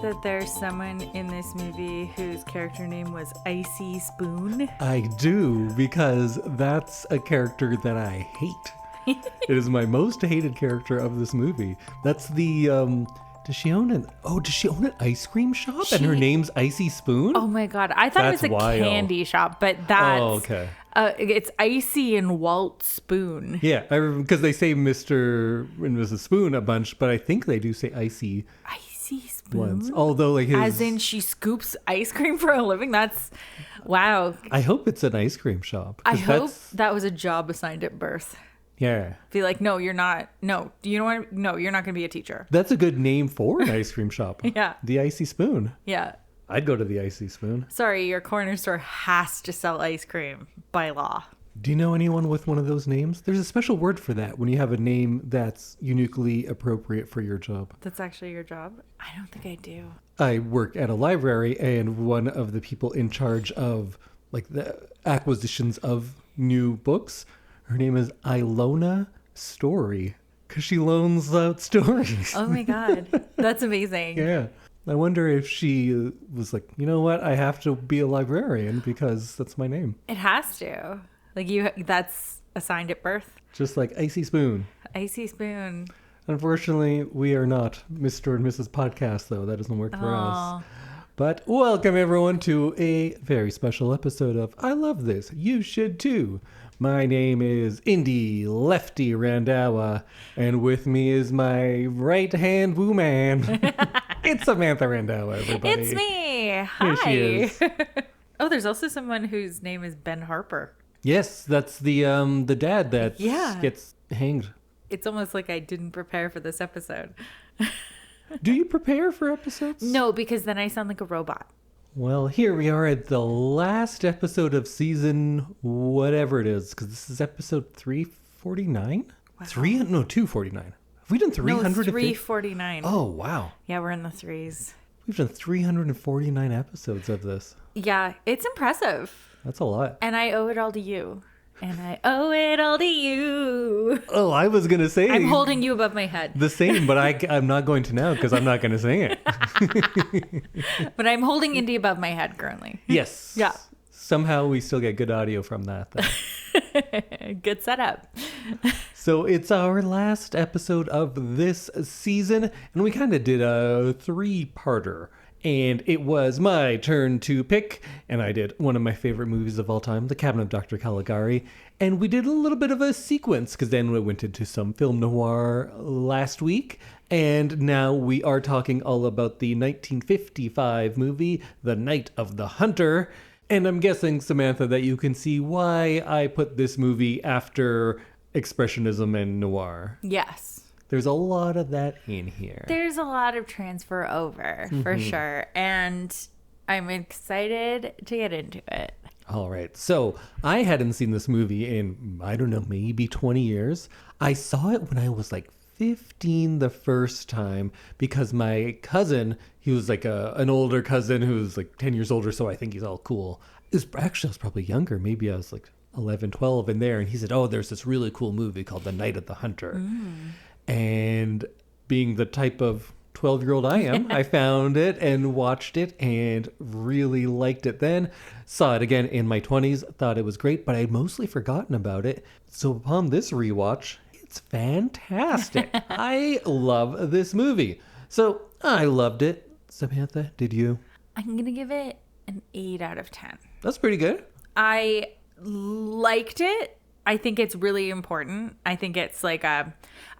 that there's someone in this movie whose character name was Icey Spoon? I do, because that's a character that I hate. It is my most hated character of this movie. That's the, does she own an ice cream shop? And her name's Icey Spoon? Oh my God. I thought it was a candy shop, but that's... Oh, okay. It's Icey and Walt Spoon. Yeah, because they say Mr. and Mrs. Spoon a bunch, but I think they do say Icey. Icey Spoon? Once. Although, like, as in she scoops ice cream for a living? That's... Wow. I hope it's an ice cream shop. I hope that was a job assigned at birth. Yeah. Be like, no, you're not. No, you know what? No, you're not going to be a teacher. That's a good name for an ice cream shop. Yeah. The Icey Spoon. Yeah. I'd go to the Icey Spoon. Sorry, your corner store has to sell ice cream by law. Do you know anyone with one of those names? There's a special word for that when you have a name that's uniquely appropriate for your job. That's actually your job? I don't think I do. I work at a library, and one of the people in charge of like the acquisitions of new books, her name is Ilona Story, because she loans out stories. Oh my God. That's amazing. Yeah. I wonder if she was like, you know what? I have to be a librarian because that's my name. It has to. Like that's assigned at birth. Just like Icey Spoon. Icey Spoon. Unfortunately, we are not Mr. and Mrs. Podcast, though. That doesn't work for us. But welcome, everyone, to a very special episode of I Love This. You should, too. My name is Indy Lefty Randhawa, and with me is my right-hand woman. It's Samantha Randhawa, everybody. It's me. Hi. Here she is. Oh, there's also someone whose name is Ben Harper. Yes, that's the dad that gets hanged. It's almost like I didn't prepare for this episode. Do you prepare for episodes? No, because then I sound like a robot. Well, here we are at the last episode of season whatever it is, because this is episode 349? Wow. 249. Have we done 300? No, 349. Oh, wow. Yeah, we're in the threes. We've done 349 episodes of this. Yeah, it's impressive. That's a lot. And I owe it all to you. And I owe it all to you. Oh, I was going to say... I'm holding you above my head. The same, but I'm not going to now because I'm not going to sing it. But I'm holding Indy above my head currently. Yes. Yeah. Somehow we still get good audio from that, though. Good setup. So it's our last episode of this season, and we kind of did a three-parter. And it was my turn to pick, and I did one of my favorite movies of all time, The Cabinet of Dr. Caligari. And we did a little bit of a sequence, because then we went into some film noir last week. And now we are talking all about the 1955 movie, The Night of the Hunter. And I'm guessing, Samantha, that you can see why I put this movie after expressionism and noir. Yes. There's a lot of that in here. There's a lot of transfer over, for sure. And I'm excited to get into it. All right. So I hadn't seen this movie in, I don't know, maybe 20 years. I saw it when I was like 15 the first time because my cousin, he was like an older cousin who was like 10 years older, so I think he's all cool. I was probably younger. Maybe I was like 11, 12 in there. And he said, oh, there's this really cool movie called The Night of the Hunter. And being the type of 12-year-old I am, I found it and watched it and really liked it then. Saw it again in my 20s, thought it was great, but I had mostly forgotten about it. So upon this rewatch, it's fantastic. I love this movie. So I loved it. Samantha, did you? I'm going to give it an 8 out of 10. That's pretty good. I liked it. I think it's really important. I think it's like I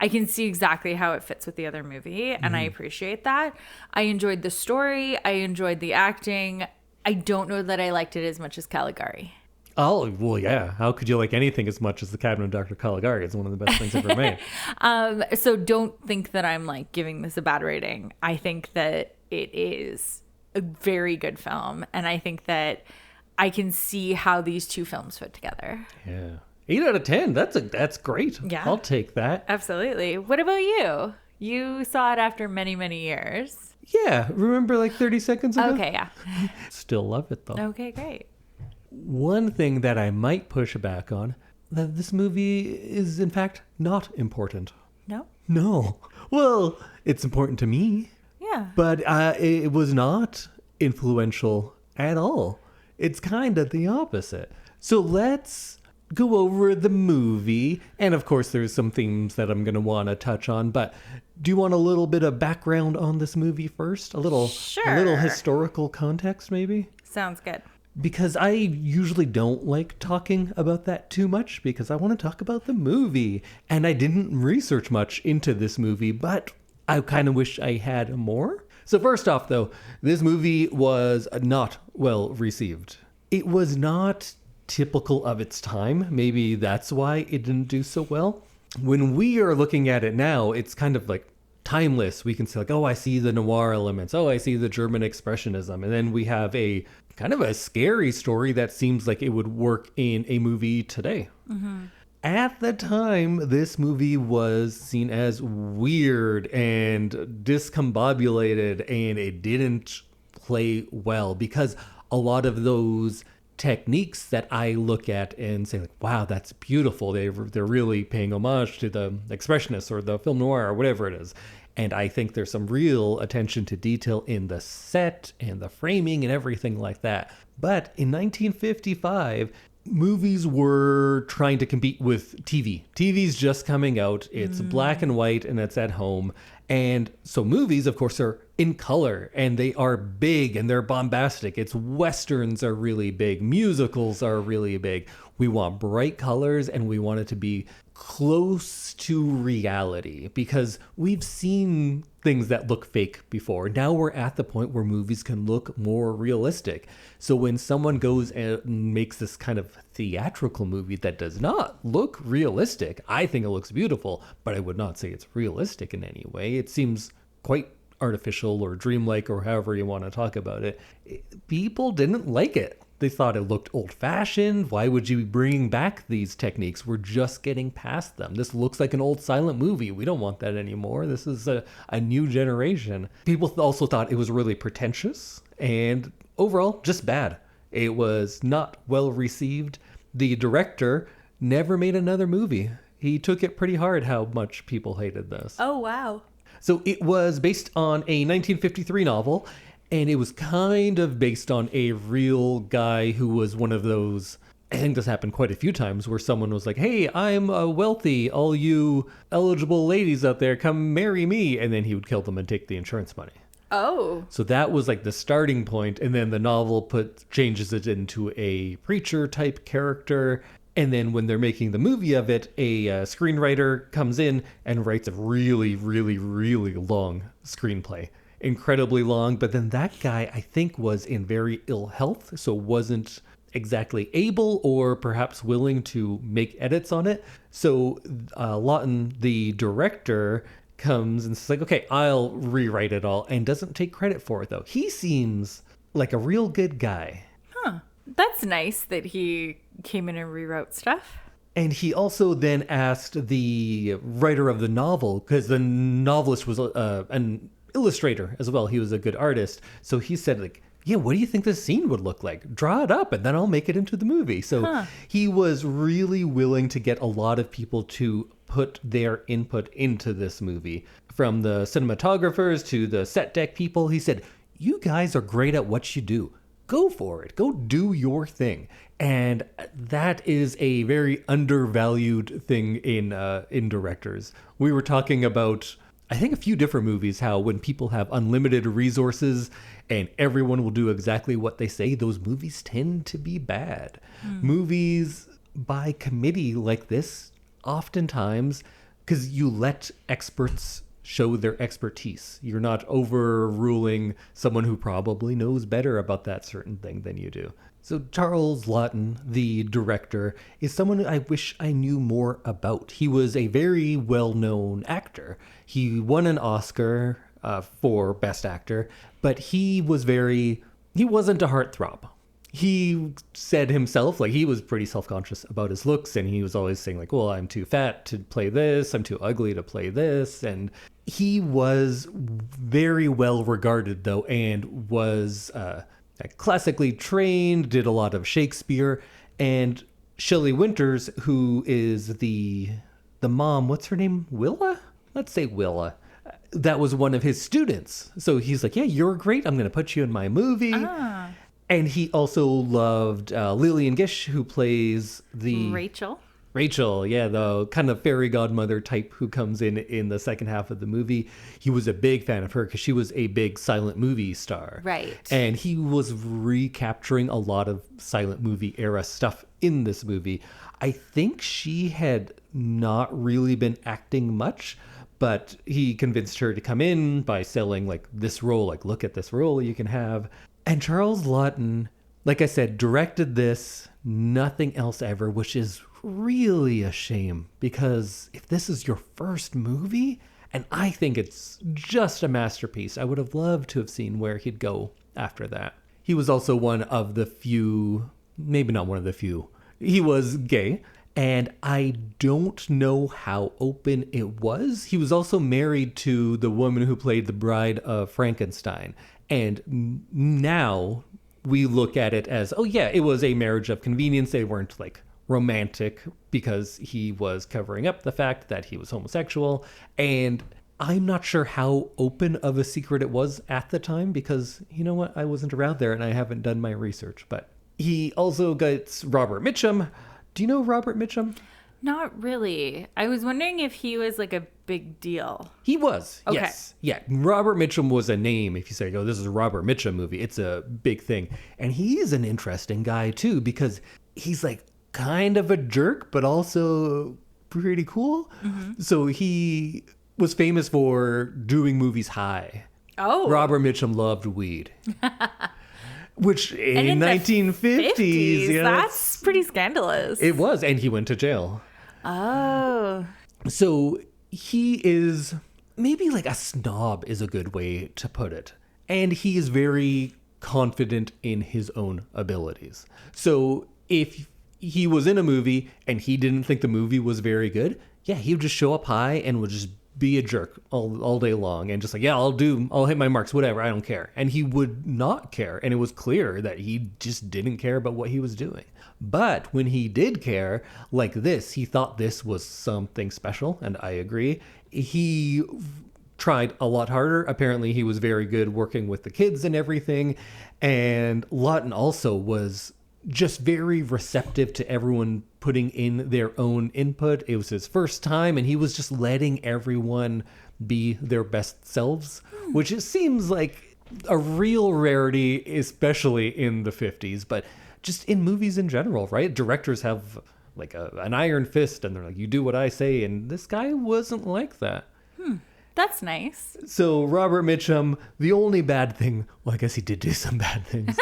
can see exactly how it fits with the other movie, and I appreciate that. I enjoyed the story. I enjoyed the acting. I don't know that I liked it as much as Caligari. Oh, well, yeah. How could you like anything as much as The Cabinet of Dr. Caligari? It's one of the best things ever made. So don't think that I'm like giving this a bad rating. I think that it is a very good film, and I think that I can see how these two films fit together. Yeah. 8 out of 10. That's great. Yeah. I'll take that. Absolutely. What about you? You saw it after many, many years. Yeah. Remember like 30 seconds ago? Okay, yeah. Still love it, though. Okay, great. One thing that I might push back on, that this movie is, in fact, not important. No? No. Well, it's important to me. Yeah. Yeah. But it was not influential at all. It's kind of the opposite. So let's go over the movie. And of course, there's some themes that I'm going to want to touch on. But do you want a little bit of background on this movie first? A little historical context, maybe? Sounds good. Because I usually don't like talking about that too much because I want to talk about the movie. And I didn't research much into this movie, but I kind of wish I had more. So first off, though, this movie was not well received. It was not typical of its time. Maybe that's why it didn't do so well. When we are looking at it now, it's kind of like timeless. We can say like, oh, I see the noir elements. Oh, I see the German expressionism. And then we have a kind of a scary story that seems like it would work in a movie today. Mm-hmm. At the time, this movie was seen as weird and discombobulated, and it didn't play well because a lot of those techniques that I look at and say like, wow, that's beautiful. They're really paying homage to the expressionists or the film noir or whatever it is. And I think there's some real attention to detail in the set and the framing and everything like that. But in 1955, movies were trying to compete with TV. TV's just coming out. It's black and white and it's at home. And so movies, of course, are in color and they are big and they're bombastic. It's westerns are really big. Musicals are really big. We want bright colors and we want it to be close to reality because we've seen things that look fake before. Now we're at the point where movies can look more realistic. So when someone goes and makes this kind of theatrical movie that does not look realistic, I think it looks beautiful, but I would not say it's realistic in any way. It seems quite artificial or dreamlike or however you want to talk about it. People didn't like it. They thought it looked old-fashioned. Why would you be bringing back these techniques? We're just getting past them. This looks like an old silent movie. We don't want that anymore. This is a new generation. People also thought it was really pretentious and overall just bad. It was not well received. The director never made another movie. He took it pretty hard how much people hated this. Oh, wow. So it was based on a 1953 novel. And it was kind of based on a real guy who was one of those, I think this happened quite a few times, where someone was like, hey, I'm wealthy. All you eligible ladies out there, come marry me. And then he would kill them and take the insurance money. Oh. So that was like the starting point. And then the novel changes it into a preacher type character. And then when they're making the movie of it, a screenwriter comes in and writes a really, really, really long screenplay. Incredibly long, but then that guy I think was in very ill health, so wasn't exactly able or perhaps willing to make edits on it. So Laughton, the director, comes and says like, okay, I'll rewrite it all, and doesn't take credit for it though. He seems like a real good guy. Huh. That's nice that he came in and rewrote stuff. And he also then asked the writer of the novel, because the novelist was an illustrator as well. He was a good artist. So he said like, yeah, what do you think this scene would look like? Draw it up and then I'll make it into the movie. So he was really willing to get a lot of people to put their input into this movie. From the cinematographers to the set deck people, he said, you guys are great at what you do. Go for it. Go do your thing. And that is a very undervalued thing in directors. We were talking about, I think, a few different movies, how when people have unlimited resources and everyone will do exactly what they say, those movies tend to be bad. Movies by committee like this, oftentimes, because you let experts show their expertise. You're not overruling someone who probably knows better about that certain thing than you do. So Charles Laughton, the director, is someone I wish I knew more about. He was a very well-known actor. He won an Oscar for Best Actor, but he wasn't a heartthrob. He said himself, like, he was pretty self-conscious about his looks, and he was always saying, like, well, I'm too fat to play this, I'm too ugly to play this, and he was very well regarded, though, and was classically trained, did a lot of Shakespeare, and Shelley Winters, who is the mom, what's her name? Willa? Let's say Willa. that was one of his students. So he's like, yeah, you're great. I'm going to put you in my movie. Ah. And he also loved Lillian Gish, who plays the... Rachel, yeah, the kind of fairy godmother type who comes in the second half of the movie. He was a big fan of her because she was a big silent movie star. Right. And he was recapturing a lot of silent movie era stuff in this movie. I think she had not really been acting much, but he convinced her to come in by selling like this role, like look at this role you can have. And Charles Laughton, like I said, directed this, nothing else ever, which is really a shame, because if this is your first movie, and I think it's just a masterpiece, I would have loved to have seen where he'd go after that. He was also one of the few, maybe not one of the few, he was gay, and I don't know how open it was. He was also married to the woman who played the bride of Frankenstein, and now we look at it as, oh yeah, it was a marriage of convenience. They weren't like romantic because he was covering up the fact that he was homosexual. And I'm not sure how open of a secret it was at the time, because you know what, I wasn't around there and I haven't done my research. But he also gets Robert Mitchum. Do you know Robert Mitchum? Not really. I was wondering if he was like a big deal. He was. Okay. Yes. Yeah. Robert Mitchum was a name. If you say, oh, this is a Robert Mitchum movie, it's a big thing. And he is an interesting guy too, because he's like kind of a jerk, but also pretty cool. Mm-hmm. So he was famous for doing movies high. Oh. Robert Mitchum loved weed. Which in 1950s, yeah, that's pretty scandalous. It was, and he went to jail. Oh. So he is maybe like a snob is a good way to put it. And he is very confident in his own abilities. So if he was in a movie and he didn't think the movie was very good, yeah, he would just show up high and would just be a jerk all day long and just like, yeah, I'll hit my marks, whatever, I don't care. And he would not care. And it was clear that he just didn't care about what he was doing. But when he did care, like this, he thought this was something special, and I agree. He tried a lot harder. Apparently he was very good working with the kids and everything. And Laughton also was just very receptive to everyone putting in their own input. It was his first time, and he was just letting everyone be their best selves, which it seems like a real rarity, especially in the 50s, but just in movies in general, right? Directors have like an iron fist, and they're like, you do what I say, and this guy wasn't like that. That's nice. So Robert Mitchum, the only bad thing, well, I guess he did do some bad things.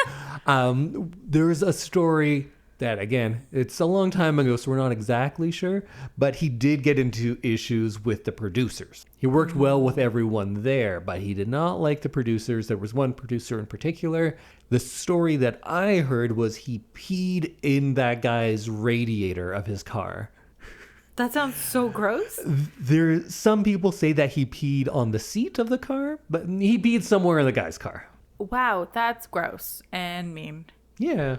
There's a story that, again, it's a long time ago, so we're not exactly sure, but he did get into issues with the producers. He worked well with everyone there, but he did not like the producers. There was one producer in particular. The story that I heard was he peed in that guy's radiator of his car. That sounds so gross. Some people say that he peed on the seat of the car, but he peed somewhere in the guy's car. Wow, that's gross and mean. Yeah,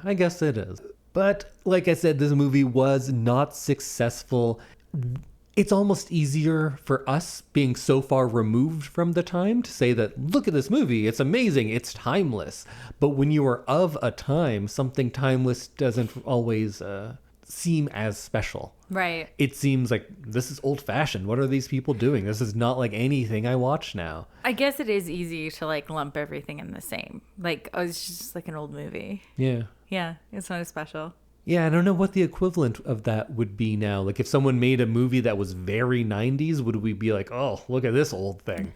I guess it is. But like I said, this movie was not successful. It's almost easier for us, being so far removed from the time, to say that, look at this movie, it's amazing, it's timeless. But when you are of a time, something timeless doesn't always seem as special. Right. It seems like this is old-fashioned. What are these people doing? This is not like anything I watch now. I guess it is easy to like lump everything in the same. Like, oh, it's just like an old movie. Yeah. Yeah, it's not as special. Yeah, I don't know what the equivalent of that would be now. Like if someone made a movie that was very 90s, would we be like, oh, look at this old thing?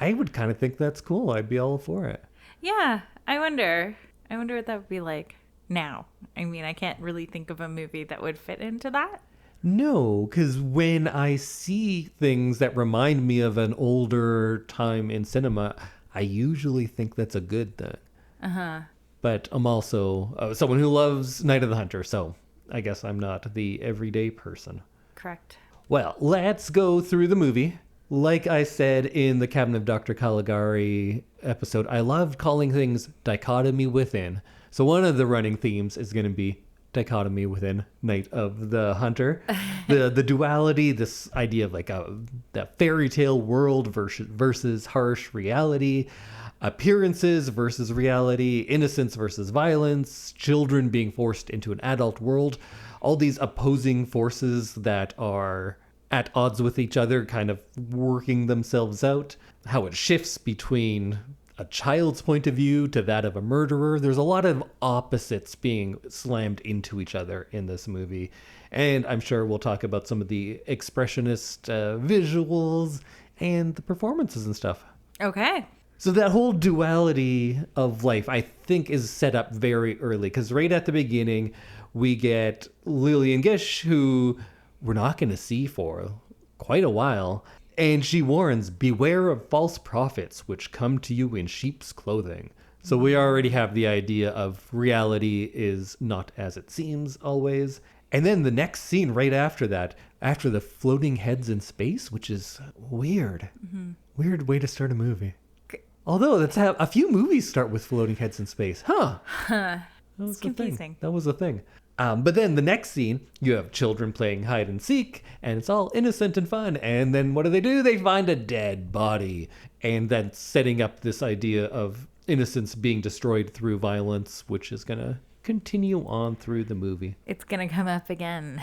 I would kind of think that's cool. I'd be all for it. Yeah, I wonder what that would be like now. I mean, I can't really think of a movie that would fit into that. No, because when I see things that remind me of an older time in cinema, I usually think that's a good thing. Uh-huh. But I'm also someone who loves Night of the Hunter, so I guess I'm not the everyday person. Correct. Well, let's go through the movie. Like I said in the Cabinet of Dr. Caligari episode, I love calling things dichotomy within. So one of the running themes is going to be dichotomy within Night of the Hunter. The duality, this idea of like the fairy tale world versus harsh reality, appearances versus reality, innocence versus violence, children being forced into an adult world, all these opposing forces that are at odds with each other, kind of working themselves out, how it shifts between a child's point of view to that of a murderer. There's a lot of opposites being slammed into each other in this movie. And I'm sure we'll talk about some of the expressionist visuals and the performances and stuff. Okay. So that whole duality of life, I think, is set up very early. Because right at the beginning, we get Lillian Gish, who we're not going to see for quite a while. And she warns, beware of false prophets which come to you in sheep's clothing. So we already have the idea of reality is not as it seems always. And then the next scene right after that, after the floating heads in space, which is weird. Mm-hmm. Weird way to start a movie. Although that's how a few movies start with floating heads in space. That was confusing. That was a thing. But then the next scene, you have children playing hide and seek, and it's all innocent and fun. And then what do? They find a dead body. And then setting up this idea of innocence being destroyed through violence, which is going to continue on through the movie. It's going to come up again.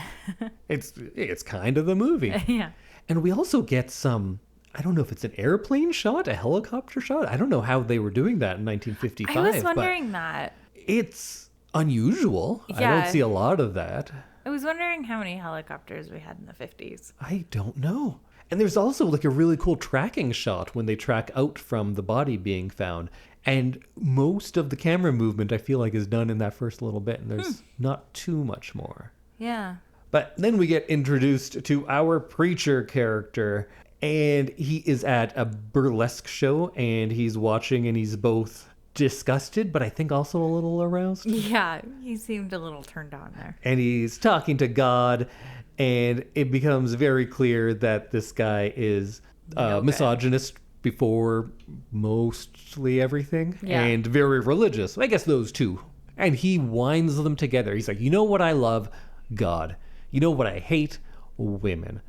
It's kind of the movie. Yeah. And we also get some, I don't know if it's an airplane shot, a helicopter shot. I don't know how they were doing that in 1955. I was wondering that. It's unusual. Yeah. I don't see a lot of that. I was wondering how many helicopters we had in the 50s. I don't know. And there's also like a really cool tracking shot when they track out from the body being found. And most of the camera movement, I feel like, is done in that first little bit. And there's not too much more. Yeah. But then we get introduced to our preacher character. And he is at a burlesque show. And he's watching, and he's both disgusted, but I think also a little aroused. Yeah, he seemed a little turned on there. And he's talking to God. And it becomes very clear that this guy is misogynist before mostly everything. Yeah. And very religious. I guess those two. And he winds them together. He's like, you know what I love? God. You know what I hate? Women.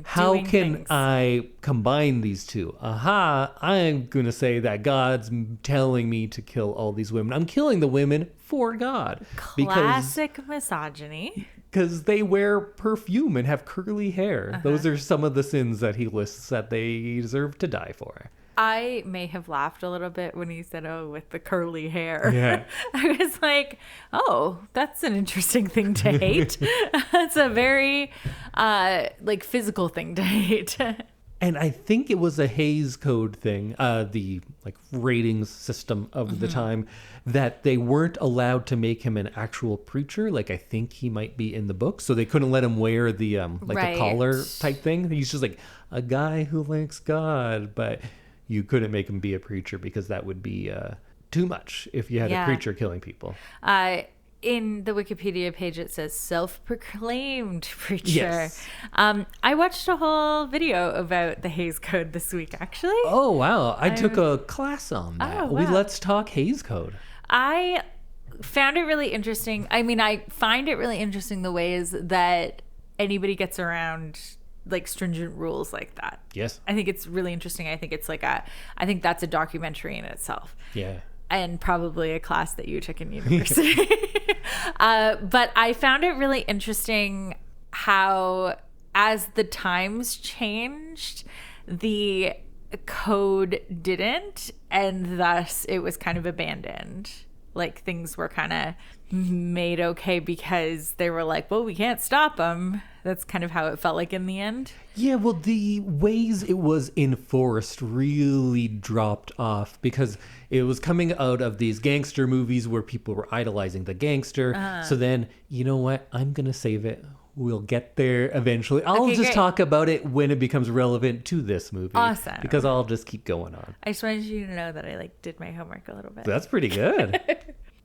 How can things. I combine these two? I'm going to say that God's telling me to kill all these women. I'm killing the women for God. Classic misogyny. Because they wear perfume and have curly hair. Those are some of the sins that he lists that they deserve to die for. I may have laughed a little bit when he said, with the curly hair. Yeah. I was like, that's an interesting thing to hate. That's a very, physical thing to hate. And I think it was a Hays Code thing, the ratings system of the time, that they weren't allowed to make him an actual preacher. Like, I think he might be in the book. So they couldn't let him wear the, the collar type thing. He's just like a guy who likes God, but you couldn't make him be a preacher because that would be too much if you had a preacher killing people. In the Wikipedia page, it says self-proclaimed preacher. Yes. I watched a whole video about the Hays Code this week, actually. Oh, wow. I took a class on that. Oh, wow. Let's talk Hays Code. I found it really interesting. I mean, I find it really interesting the ways that anybody gets around stringent rules like that. Yes. I think it's really interesting. I think it's I think that's a documentary in itself. Yeah. And probably a class that you took in university. But I found it really interesting how, as the times changed, the code didn't, and thus it was kind of abandoned. Things were kind of made okay because they were like, well, we can't stop them. That's kind of how it felt like in the end. Yeah, well, the ways it was enforced really dropped off because it was coming out of these gangster movies where people were idolizing the gangster. So then, you know what? I'm going to save it. We'll get there eventually. I'll just talk about it when it becomes relevant to this movie. Awesome. Because I'll just keep going on. I just wanted you to know that I did my homework a little bit. That's pretty good.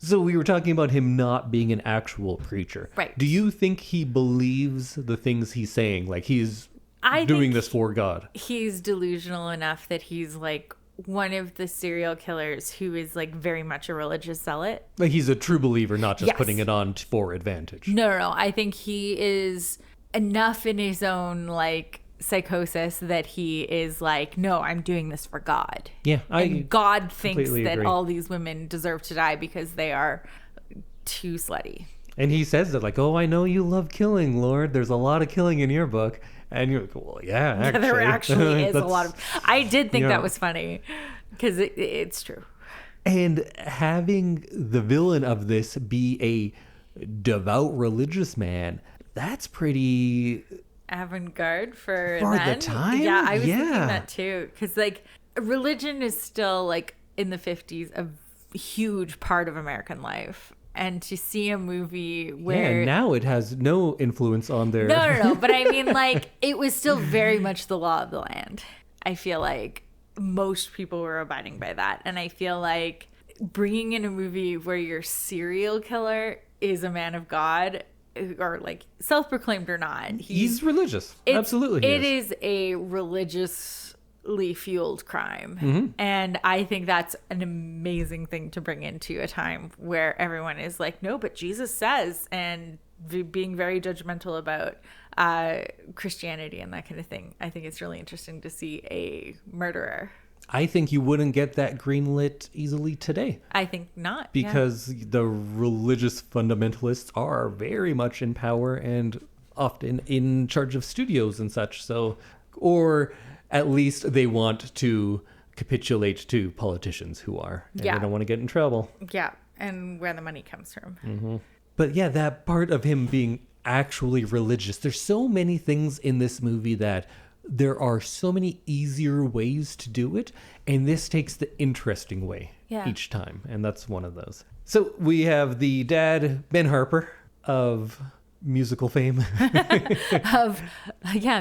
So we were talking about him not being an actual preacher. Right. Do you think he believes the things he's saying? He's doing this for God? He's delusional enough that he's one of the serial killers who is like very much a religious zealot. Like he's a true believer, not just Yes. putting it on for advantage. No. I think he is enough in his own like psychosis that he is like, no, I'm doing this for God. Yeah, and God thinks completely that agree. all these women deserve to die because they are too slutty. And he says that like, oh, I know you love killing, Lord. There's a lot of killing in your book. And you're like, well, yeah, actually. There actually is a That's- lot of. I did think yeah. that was funny because it's true. And having the villain of this be a devout religious man, that's pretty... Avant-garde for For the then. time? Yeah, I was thinking Yeah. that too. Because like religion is still like in the 50s a huge part of American life. And to see a movie where Yeah, now it has no influence on their... No. But I mean, like, it was still very much the law of the land. I feel like most people were abiding by that. And I feel like bringing in a movie where your serial killer is a man of God, or like self-proclaimed or not, He's religious. Absolutely. It is a religiously fueled crime. Mm-hmm. And I think that's an amazing thing to bring into a time where everyone is like, no, but Jesus says, and being very judgmental about Christianity and that kind of thing. I think it's really interesting to see a murderer. I think you wouldn't get that greenlit easily today. I think not. yeah. Because the religious fundamentalists are very much in power and often in charge of studios and such. So, or at least they want to capitulate to politicians who are. And Yeah. they don't want to get in trouble. Yeah. And where the money comes from. But yeah, that part of him being actually religious, there's so many things in this movie that there are so many easier ways to do it. And this takes the interesting way each time. And that's one of those. So we have the dad, Ben Harper, of musical fame. Musical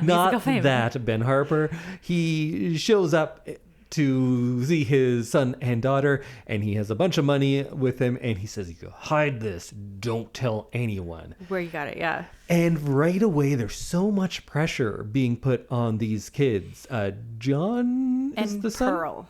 Not fame. that Ben Harper. He shows up to see his son and daughter, and he has a bunch of money with him, and he says, "You go hide this. Don't tell anyone." Where you got it, yeah. And right away, there's so much pressure being put on these kids. John is And the son. Pearl.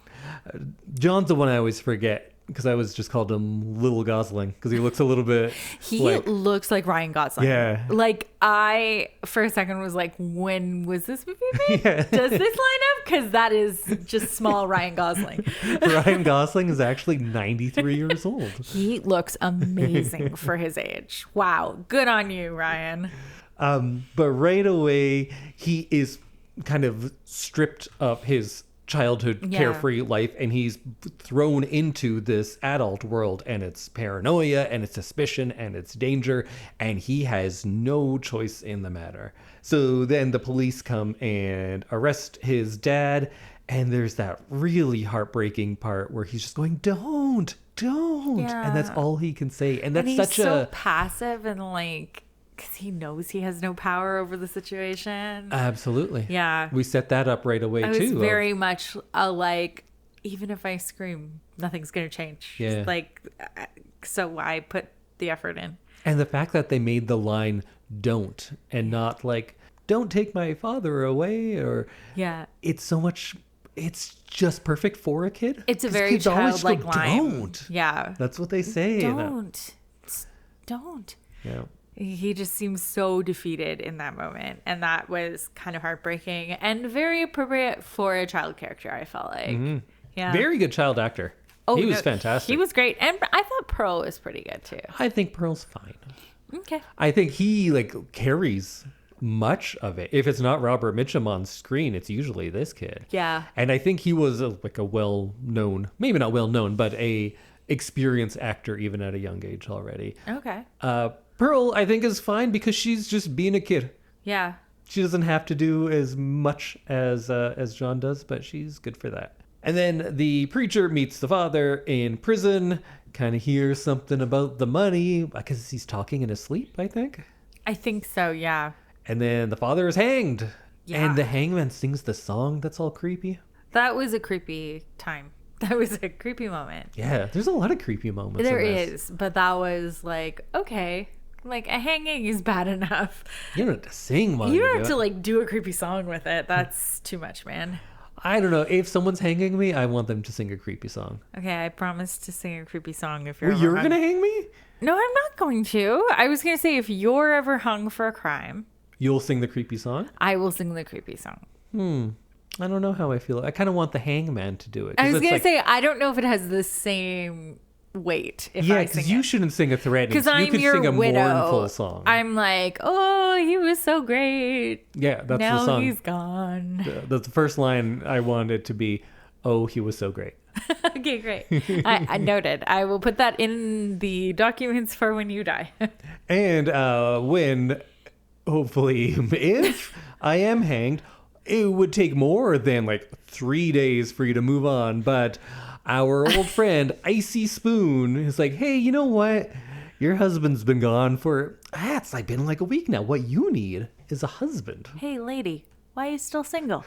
John's the one I always forget because I always just called him Little Gosling because he looks a little bit. He like, looks like Ryan Gosling. Yeah. Like, I, for a second, was like, when was this movie made? Does this line up? Because that is just small Ryan Gosling. Ryan Gosling is actually 93 years old. He looks amazing for his age. Wow. Good on you, Ryan. But right away, he is kind of stripped of his childhood carefree life, and he's thrown into this adult world, and it's paranoia and it's suspicion and it's danger, and he has no choice in the matter. So then the police come and arrest his dad, and there's that really heartbreaking part where he's just going, don't, and that's all he can say. And that's And he's such so a passive and like, because he knows he has no power over the situation. absolutely. Yeah. We set that up right away I was too. very much like, even if I scream, nothing's going to change. Yeah. Like, so I put the effort in. And the fact that they made the line "don't" and not like "don't take my father away," or Yeah. it's so much. It's just perfect for a kid. It's a 'Cause very kids always childlike go, line. Don't. Yeah. That's what they say. Don't. Don't. Yeah. He just seems so defeated in that moment. And that was kind of heartbreaking and very appropriate for a child character, I felt like. Yeah. Very good child actor. He was fantastic. He was great. And I thought Pearl was pretty good too. I think Pearl's fine. Okay. I think he like carries much of it. If it's not Robert Mitchum on screen, it's usually this kid. Yeah. And I think he was like a well-known, maybe not well-known, but a experienced actor even at a young age already. Okay. Pearl, I think, is fine because she's just being a kid. Yeah. She doesn't have to do as much as John does, but she's good for that. And then the preacher meets the father in prison, kind of hears something about the money because he's talking in his sleep, I think. I think so, yeah. And then the father is hanged. Yeah. And the hangman sings the song that's all creepy. That was a creepy time. That was a creepy moment. Yeah, there's a lot of creepy moments. There in this. is, but that was like, okay. Like, a hanging is bad enough. You don't have to sing while You you don't do have it. to, like, do a creepy song with it. That's too much, man. I don't know. If someone's hanging me, I want them to sing a creepy song. Okay, I promise to sing a creepy song if you're Well, ever you're hung. going to hang me? No, I'm not going to. I was going to say if you're ever hung for a crime, You'll sing the creepy song? I will sing the creepy song. I don't know how I feel. I kind of want the hangman to do it. 'Cause I was it's going like- to say, I don't know if it has the same weight if Yeah, I because sing you it. shouldn't sing a threatening. Because You I'm could your sing a widow. mournful song. I'm like, oh, he was so great. Yeah, that's now the song. he's gone. The first line I want it to be, oh, he was so great. Okay, great. I noted. I will put that in the documents for when you die. And when, hopefully, if I am hanged, it would take more than like 3 days for you to move on. But our old friend, Icey Spoon, is like, hey, you know what? Your husband's been gone for, it's like been like a week now. What you need is a husband. Hey, lady, why are you still single?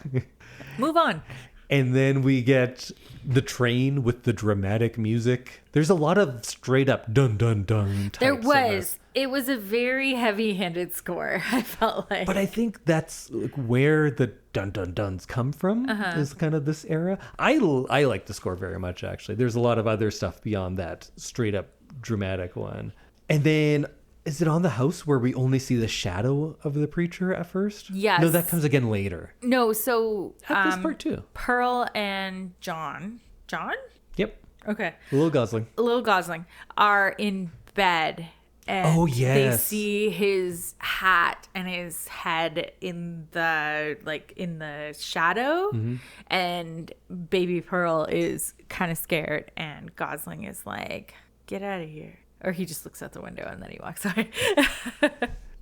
Move on. And then we get the train with the dramatic music. There's a lot of straight up dun dun dun types There in was. this. It was a very heavy-handed score, I felt like. But I think that's like where the dun dun duns come from, is kind of this era. I like the score very much, actually. There's a lot of other stuff beyond that straight up dramatic one. And then, is it on the house where we only see the shadow of the preacher at first? Yes. No, that comes again later. No, so At this part too. Pearl and John? Yep. Okay. Little Gosling. Little Gosling are in bed. And Oh, they yes. see his hat and his head in the shadow. Mm-hmm. And baby Pearl is kind of scared. And Gosling is like, get out of here. Or he just looks out the window and then he walks away.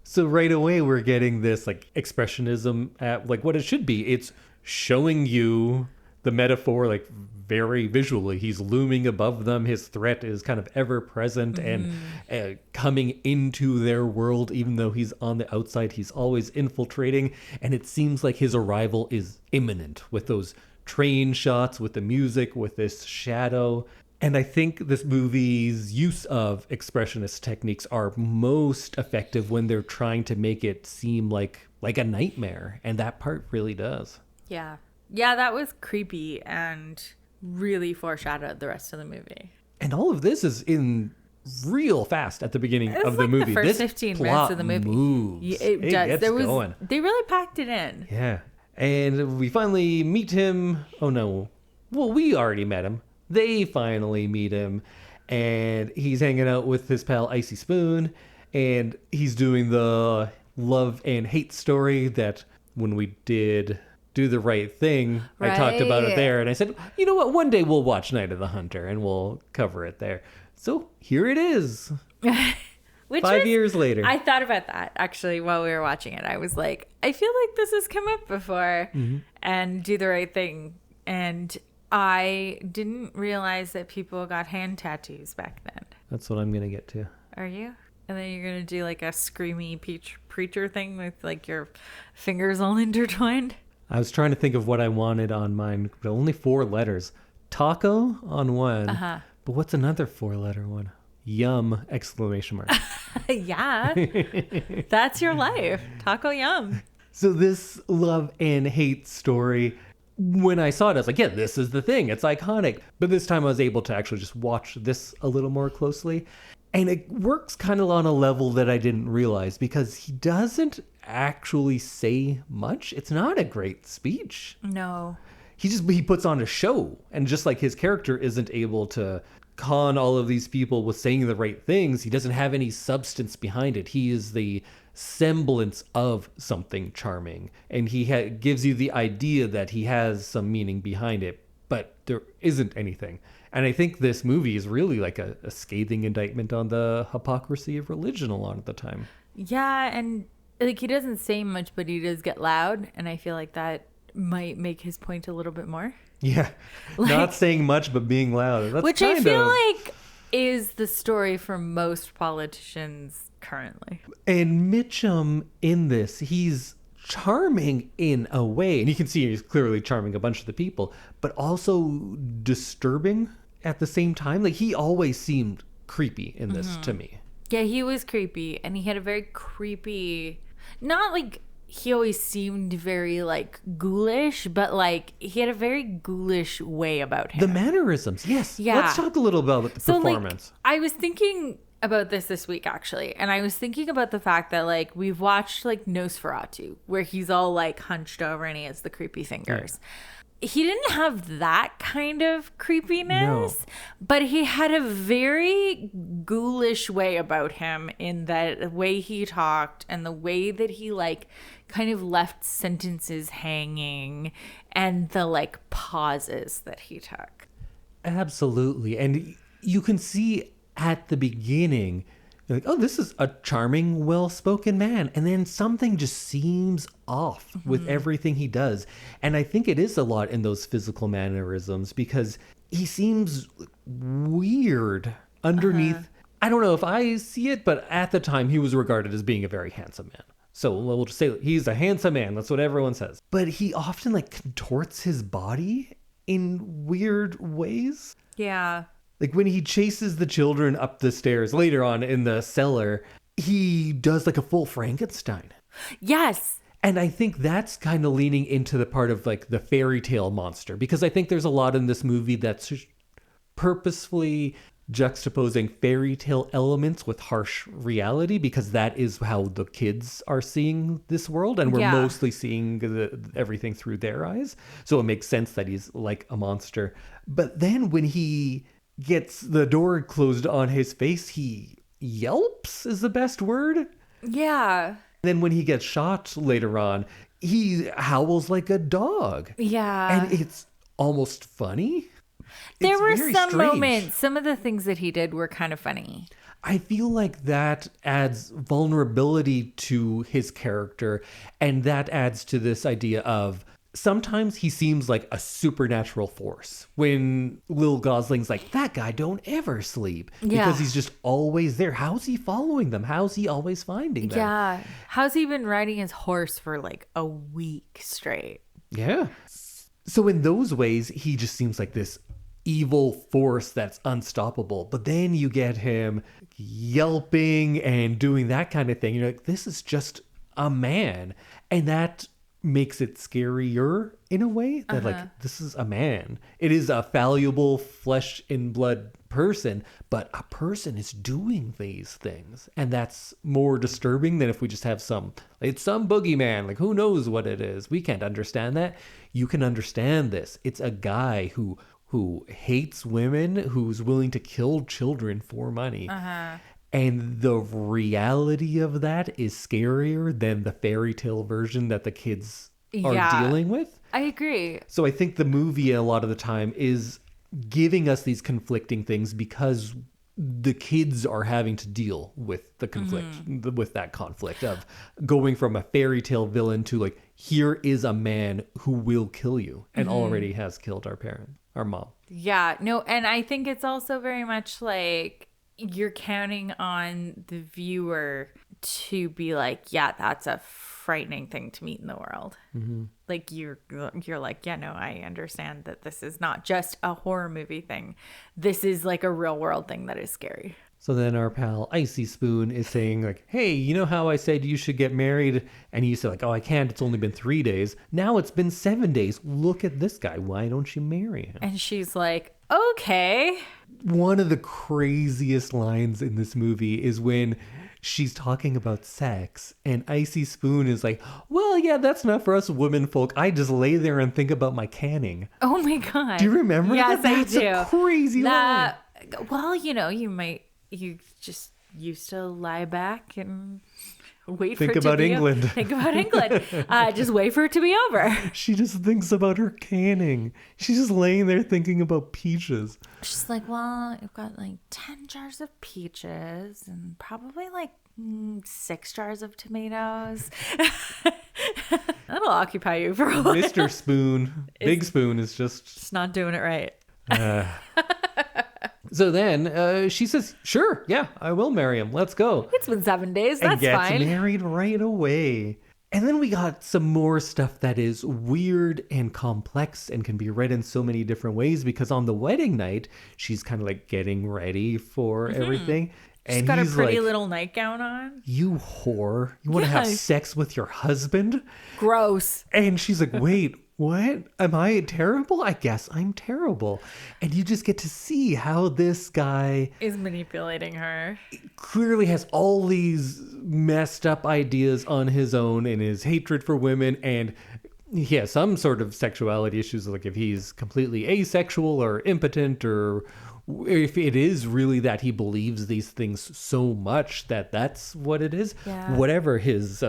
So right away we're getting this like expressionism at like what it should be. It's showing you the metaphor like very visually. He's looming above them. His threat is kind of ever present and coming into their world. Even though he's on the outside, he's always infiltrating. And it seems like his arrival is imminent with those train shots, with the music, with this shadow. And I think this movie's use of expressionist techniques are most effective when they're trying to make it seem like a nightmare. And that part really does. Yeah. Yeah, that was creepy and really foreshadowed the rest of the movie. And all of this is in real fast at the beginning It's of the like movie. the first This 15 minutes plot of the movie. moves. Yeah, it does. Gets going. They really packed it in. Yeah. And we finally meet him. Oh, no. Well, we already met him. They finally meet him. And he's hanging out with his pal Icey Spoon. And he's doing the love and hate story that when we did Do the Right Thing, I talked about it Right. there. And I said, you know what? One day we'll watch Night of the Hunter and we'll cover it there. So here it is. Which 5 was- years later. I thought about that actually while we were watching it. I was like, I feel like this has come up before and Do the Right Thing. And I didn't realize that people got hand tattoos back then. That's what I'm going to get to. Are you? And then you're going to do like a screamy preacher thing with like your fingers all intertwined? I was trying to think of what I wanted on mine, but only 4 letters. Taco on one. But what's another 4-letter one? Yum! Exclamation mark. Yeah. That's your life. Taco Yum. So this love and hate story, when I saw it, I was like, yeah, this is the thing. It's iconic. But this time I was able to actually just watch this a little more closely. And it works kind of on a level that I didn't realize because he doesn't actually say much. It's not a great speech. No. He puts on a show. And just like his character isn't able to con all of these people with saying the right things, he doesn't have any substance behind it. He is the semblance of something charming. And he gives you the idea that he has some meaning behind it, but there isn't anything. And I think this movie is really like a scathing indictment on the hypocrisy of religion a lot of the time. Yeah, and like he doesn't say much, but he does get loud, and I feel like that might make his point a little bit more. Yeah. Not saying much, but being loud. That's Which I feel like is the story for most politicians currently. And Mitchum in this, he's charming in a way. And you can see he's clearly charming a bunch of the people, but also disturbing at the same time. Like he always seemed creepy in this to me. Yeah, he was creepy, and he had a very creepy, not like he always seemed very like ghoulish, but like he had a very ghoulish way about him. The mannerisms, yes. Yeah. Let's talk a little about the performance. Like, I was thinking about this week actually, and I was thinking about the fact that like we've watched like Nosferatu, where he's all like hunched over and he has the creepy fingers. He didn't have that kind of creepiness, but he had a very ghoulish way about him in that the way he talked and the way that he like kind of left sentences hanging and the like pauses that he took. Absolutely. And you can see at the beginning, you're like, oh, this is a charming, well-spoken man. And then something just seems off with everything he does. And I think it is a lot in those physical mannerisms because he seems weird underneath. I don't know if I see it, but at the time he was regarded as being a very handsome man. So we'll just say he's a handsome man. That's what everyone says. But he often like contorts his body in weird ways. Yeah. Like when he chases the children up the stairs later on in the cellar, he does like a full Frankenstein. Yes. And I think that's kind of leaning into the part of like the fairy tale monster, because I think there's a lot in this movie that's purposefully juxtaposing fairy tale elements with harsh reality, because that is how the kids are seeing this world. And we're mostly seeing everything through their eyes. So it makes sense that he's like a monster. But then when he gets the door closed on his face, he yelps is the best word. Yeah. Then when he gets shot later on, he howls like a dog. Yeah. And it's almost funny. There were some strange moments, some of the things that he did were kind of funny. I feel like that adds vulnerability to his character, and that adds to this idea of sometimes he seems like a supernatural force. When Lil Gosling's like, that guy don't ever sleep. Because he's just always there. How's he following them? How's he always finding them? Yeah. How's he been riding his horse for like a week straight? Yeah. So in those ways, he just seems like this evil force that's unstoppable. But then you get him yelping and doing that kind of thing. You're like, this is just a man. And that makes it scarier in a way that like, this is a man. It is a fallible flesh and blood person, but a person is doing these things. And that's more disturbing than if we just have it's some boogeyman. Like, who knows what it is? We can't understand that. You can understand this. It's a guy who hates women, who's willing to kill children for money. And the reality of that is scarier than the fairy tale version that the kids are dealing with. I agree. So I think the movie a lot of the time is giving us these conflicting things because the kids are having to deal with the conflict, with that conflict of going from a fairy tale villain to like, here is a man who will kill you and already has killed our mom. Yeah. No, and I think it's also very much like, you're counting on the viewer to be like, yeah, that's a frightening thing to meet in the world. Like you're like, yeah, no, I understand that this is not just a horror movie thing. This is like a real world thing that is scary. So then our pal Icey Spoon is saying like, hey, you know how I said you should get married? And you said like, oh, I can't. It's only been 3 days. Now it's been 7 days. Look at this guy. Why don't you marry him? And she's like, okay. One of the craziest lines in this movie is when she's talking about sex and Icey Spoon is like, well, yeah, that's not for us women folk. I just lay there and think about my canning. Oh my God. Do you remember that? That's I do. A crazy line. Well, you just used to lie back and wait for it to be England. Think about England. Just wait for it to be over. She just thinks about her canning. She's just laying there thinking about peaches. She's like, well, I've got like 10 jars of peaches and probably like 6 jars of tomatoes. That'll occupy you for a while. Mr. Spoon, Big Spoon is just not doing it right. So then she says, sure, yeah, I will marry him. Let's go. It's been 7 days. That's fine. And gets married right away. And then we got some more stuff that is weird and complex and can be read in so many different ways, because on the wedding night, she's kind of like getting ready for everything. She's got a pretty little nightgown on. You whore. You want to have sex with your husband? Gross. And she's like, wait, what? Am I terrible? I guess I'm terrible. And you just get to see how this guy is manipulating her. Clearly has all these messed up ideas on his own and his hatred for women, and he has some sort of sexuality issues, like if he's completely asexual or impotent, or if it is really that he believes these things so much that that's what it is. Yeah. Whatever his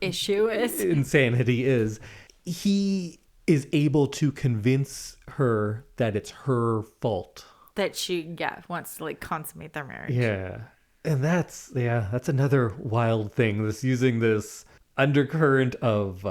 issue is, insanity is, he is able to convince her that it's her fault. That she, wants to like consummate their marriage. Yeah. And that's another wild thing. Using this undercurrent of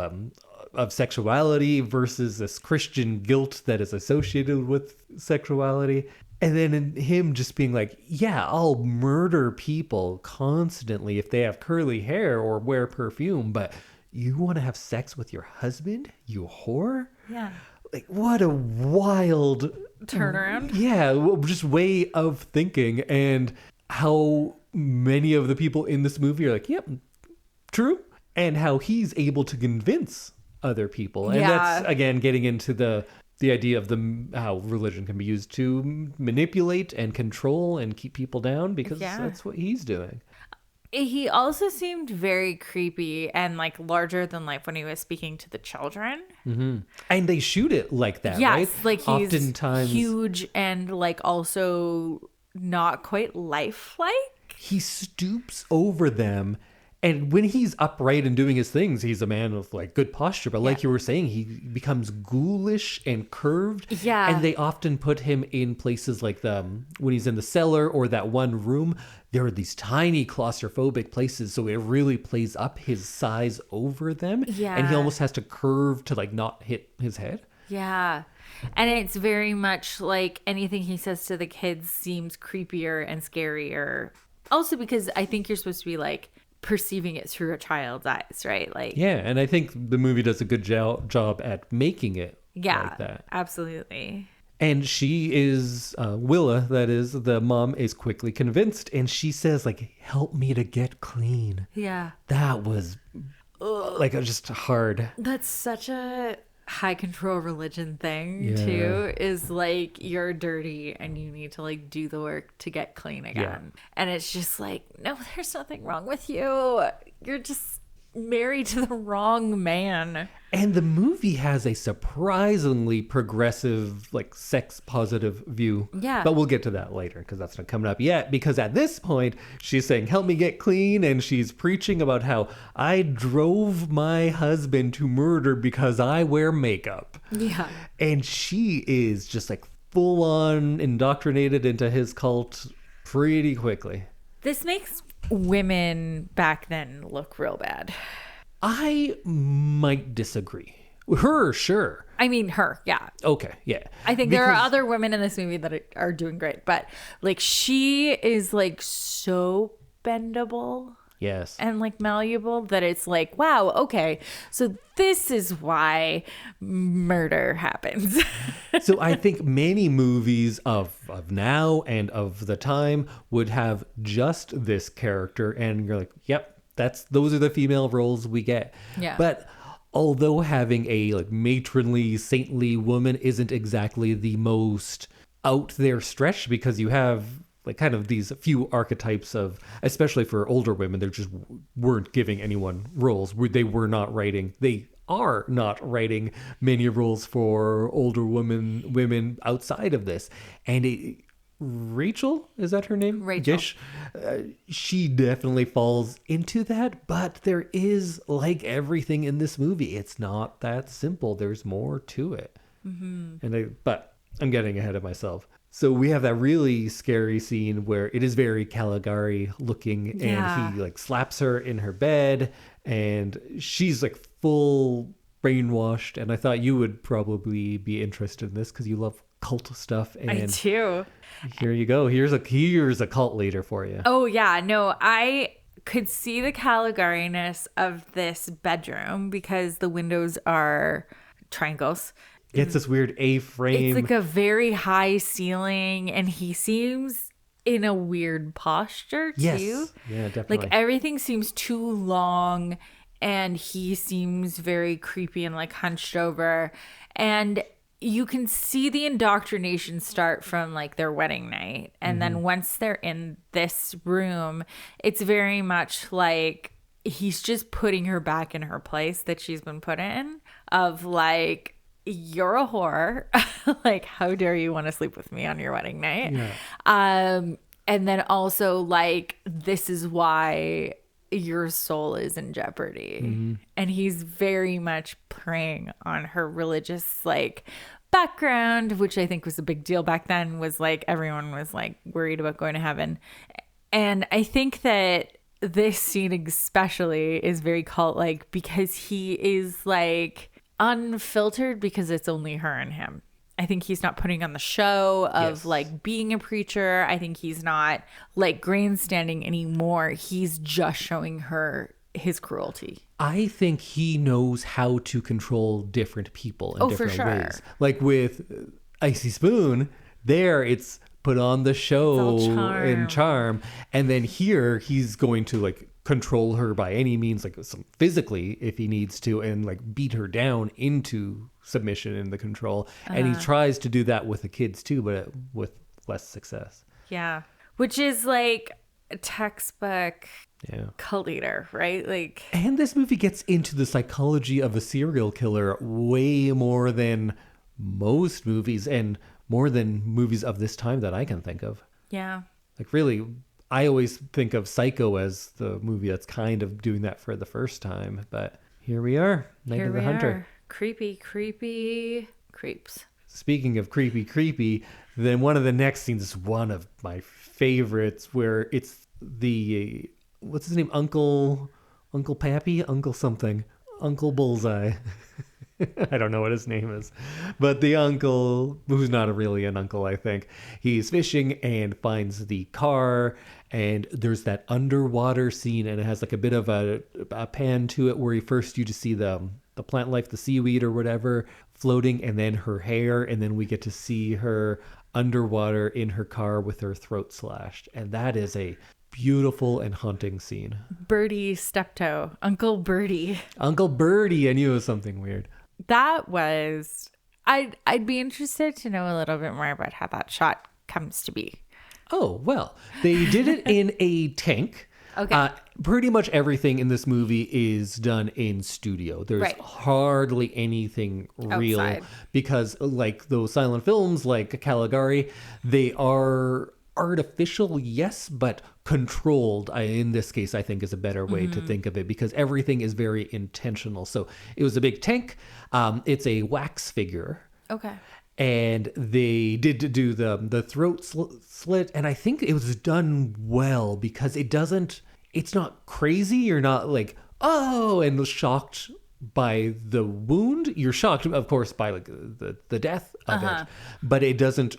sexuality versus this Christian guilt that is associated with sexuality. And then in him just being like, yeah, I'll murder people constantly if they have curly hair or wear perfume, but you want to have sex with your husband, you whore? Yeah. Like, what a wild turnaround. Yeah, just way of thinking. And how many of the people in this movie are like, yep, true. And how he's able to convince other people. And that's, again, getting into the idea of how religion can be used to manipulate and control and keep people down, because that's what he's doing. He also seemed very creepy and like larger than life when he was speaking to the children. Mm-hmm. And they shoot it like that, right? Yes, like he's oftentimes huge and like also not quite lifelike. He stoops over them. And when he's upright and doing his things, he's a man of like good posture. But like you were saying, he becomes ghoulish and curved. Yeah. And they often put him in places like when he's in the cellar or that one room, there are these tiny claustrophobic places. So it really plays up his size over them. Yeah. And he almost has to curve to like not hit his head. Yeah. And it's very much like anything he says to the kids seems creepier and scarier. Also because I think you're supposed to be like perceiving it through a child's eyes, right? Like, yeah, and I think the movie does a good job at making it like that. Absolutely. And she is Willa, that is the mom, is quickly convinced, and she says like, help me to get clean. Yeah, that was like just hard. That's such a high control religion thing too, is like you're dirty and you need to like do the work to get clean again. And it's just like, no, there's nothing wrong with you, you're just married to the wrong man. And the movie has a surprisingly progressive, like sex positive view. Yeah. But we'll get to that later because that's not coming up yet. Because at this point, she's saying, help me get clean. And she's preaching about how I drove my husband to murder because I wear makeup. Yeah. And she is just like full on indoctrinated into his cult pretty quickly. This makes women back then look real bad. I might disagree. Her, sure. I mean, her, yeah. Okay, yeah. I think there are other women in this movie that are doing great, but like she is like so bendable. Yes. And like malleable that it's like, wow, okay, so this is why murder happens. So I think many movies of now and of the time would have just this character, and you're like, yep, those are the female roles we get. Yeah. But although having a like matronly, saintly woman isn't exactly the most out there stretch, because you have like kind of these few archetypes of, especially for older women, they just weren't giving anyone roles. They are not writing many roles for older women outside of this. And Rachel, is that her name? Rachel. Gish. She definitely falls into that, but there is, like everything in this movie, it's not that simple. There's more to it. Mm-hmm. But I'm getting ahead of myself. So we have that really scary scene where it is very Caligari looking, and he like slaps her in her bed, and she's like full brainwashed. And I thought you would probably be interested in this because you love cult stuff. And I do. Here you go. Here's a cult leader for you. Oh yeah, no, I could see the Caligari-ness of this bedroom because the windows are triangles. It's this weird A-frame. It's like a very high ceiling, and he seems in a weird posture too. Yes. Yeah, definitely. Like everything seems too long and he seems very creepy and like hunched over. And you can see the indoctrination start from like their wedding night. And then once they're in this room, it's very much like he's just putting her back in her place that she's been put in, of like, you're a whore. Like, how dare you want to sleep with me on your wedding night? Yeah. And then also like, this is why your soul is in jeopardy. And he's very much preying on her religious like background, which I think was a big deal back then, was like everyone was like worried about going to heaven. And I think that this scene especially is very cult like, because he is like unfiltered, because it's only her and him. I think he's not putting on the show of like being a preacher. I think he's not like grandstanding anymore. He's just showing her his cruelty. I think he knows how to control different people in different ways. Like with Icey Spoon, there it's put on the show and charm. And then here he's going to like control her by any means, like some physically if he needs to, and like beat her down into submission and the control. And he tries to do that with the kids too, but with less success. Yeah. Which is like a textbook cult leader, right? Like, and this movie gets into the psychology of a serial killer way more than most movies, and more than movies of this time that I can think of. Yeah. Like really, I always think of Psycho as the movie that's kind of doing that for the first time, but here we are, Night of the Hunter. Creepy creeps. Speaking of creepy, then one of the next scenes is one of my favorites, where it's the, what's his name? Uncle Pappy? Uncle something. Uncle Bullseye. I don't know what his name is. But the uncle, who's not really an uncle, I think, he's fishing and finds the car, and there's that underwater scene, and it has like a bit of a pan to it where you just see the plant life, the seaweed or whatever, floating, and then her hair, and then we get to see her underwater in her car with her throat slashed. And that is a beautiful and haunting scene. Birdie Steptoe. Uncle Birdie. Uncle Birdie. I knew it was something weird. That was... I'd be interested to know a little bit more about how that shot comes to be. Oh, well, they did it in a tank. Okay. Pretty much everything in this movie is done in studio. There's hardly anything real outside, because like those silent films like Caligari, they are artificial, yes, but controlled. In this case, I think is a better way to think of it, because everything is very intentional. So it was a big tank. It's a wax figure. Okay. And they did do the throat slit, and I think it was done well, because it's not crazy. You're not like, oh, and shocked by the wound. You're shocked, of course, by like the death of it, but it doesn't.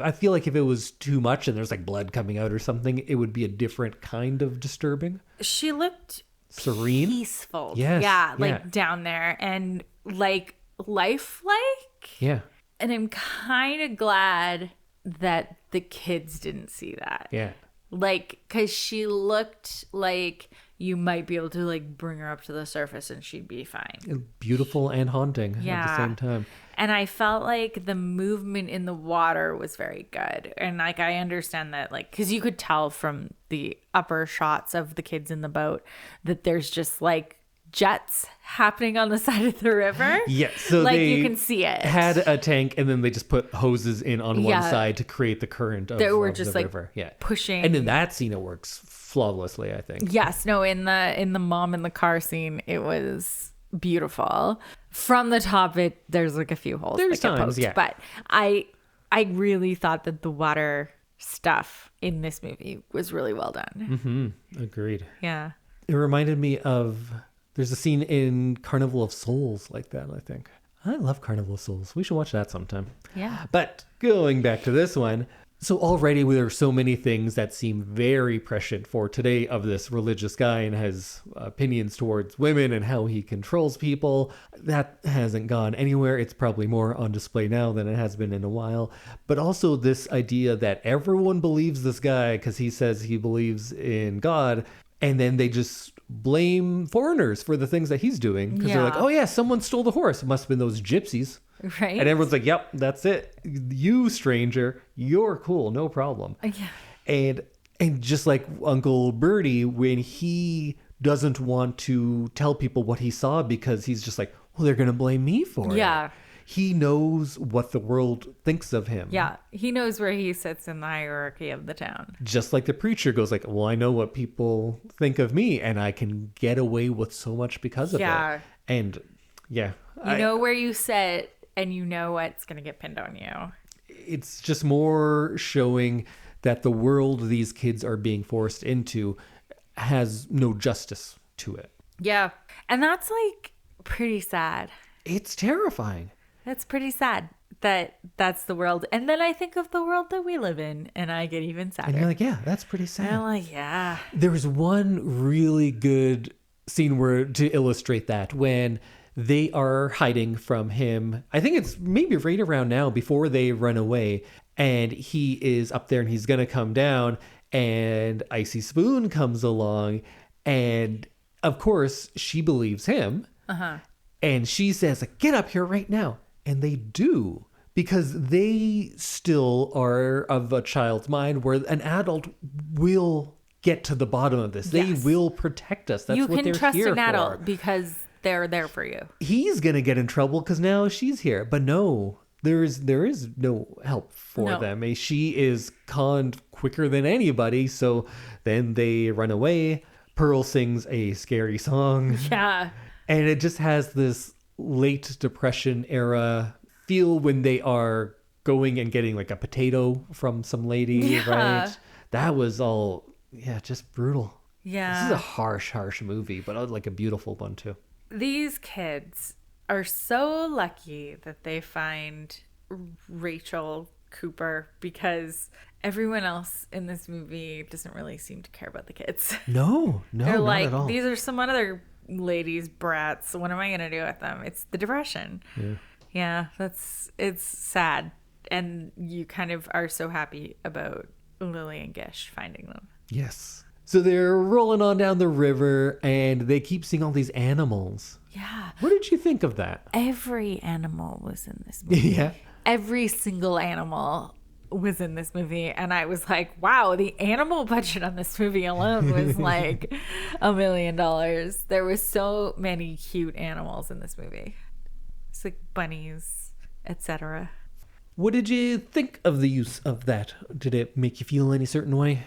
I feel like if it was too much and there's like blood coming out or something, it would be a different kind of disturbing. She looked serene, peaceful. Yes, like down there and like lifelike. Yeah. And I'm kind of glad that the kids didn't see that. Yeah. Like, because she looked like you might be able to like bring her up to the surface and she'd be fine. Beautiful and haunting at the same time. And I felt like the movement in the water was very good. And like, I understand that, like, because you could tell from the upper shots of the kids in the boat that there's just like jets happening on the side of the river. Yeah, so like they you can see it. Had a tank, and then they just put hoses in on one side to create the current of, were just the like river. Yeah, pushing. And in that scene, it works flawlessly, I think. Yes, no, in the mom in the car scene, it was beautiful. From the top, there's like a few holes. There's times, but I really thought that the water stuff in this movie was really well done. Agreed. Yeah, it reminded me of. There's a scene in Carnival of Souls like that, I think. I love Carnival of Souls. We should watch that sometime. Yeah. But going back to this one, So already there are so many things that seem very prescient for today of this religious guy and his opinions towards women and how he controls people. That hasn't gone anywhere. It's probably more on display now than it has been in a while. But also this idea that everyone believes this guy because he says he believes in God, and then they just blame foreigners for the things that he's doing because they're like, oh yeah, someone stole the horse. It must have been those gypsies. Right. And everyone's like, yep, that's it. You, stranger, you're cool. No problem. Yeah. And just like Uncle Bertie, when he doesn't want to tell people what he saw because he's just like, well, they're going to blame me for it. Yeah. He knows what the world thinks of him. Yeah. He knows where he sits in the hierarchy of the town. Just like the preacher goes like, well, I know what people think of me and I can get away with so much because of it. And yeah. You know where you sit and you know what's going to get pinned on you. It's just more showing that the world these kids are being forced into has no justice to it. Yeah. And that's like pretty sad. It's terrifying. That's pretty sad that that's the world. And then I think of the world that we live in and I get even sadder. And you're like, yeah, that's pretty sad. And I'm like, yeah. There was one really good scene where to illustrate that when they are hiding from him. I think it's maybe right around now before they run away. And he is up there and he's going to come down. And Icey Spoon comes along. And of course, she believes him. And she says, like, get up here right now. And they do. Because they still are of a child's mind where an adult will get to the bottom of this. Yes. They will protect us. That's what they're here for. You can trust an adult because they're there for you. He's going to get in trouble because now she's here. But no, there is no help for them. She is conned quicker than anybody. So then they run away. Pearl sings a scary song. Yeah. And it just has this late Depression era feel when they are going and getting like a potato from some lady, right? That was all, just brutal. Yeah. This is a harsh movie, but like a beautiful one too. These kids are so lucky that they find Rachel Cooper because everyone else in this movie doesn't really seem to care about the kids. No, they're not like, at all. These are some other ladies' brats. What am I going to do with them? It's the Depression. Yeah, it's sad. And you kind of are so happy about Lily and Gish finding them. Yes. So they're rolling on down the river and they keep seeing all these animals. Yeah. What did you think of that? Every animal was in this movie. Yeah. Every single animal was in this movie. And I was like, wow, the animal budget on this movie alone was like $1 million. There was so many cute animals in this movie. It's like bunnies, etc. What did you think of the use of that? Did it make you feel any certain way?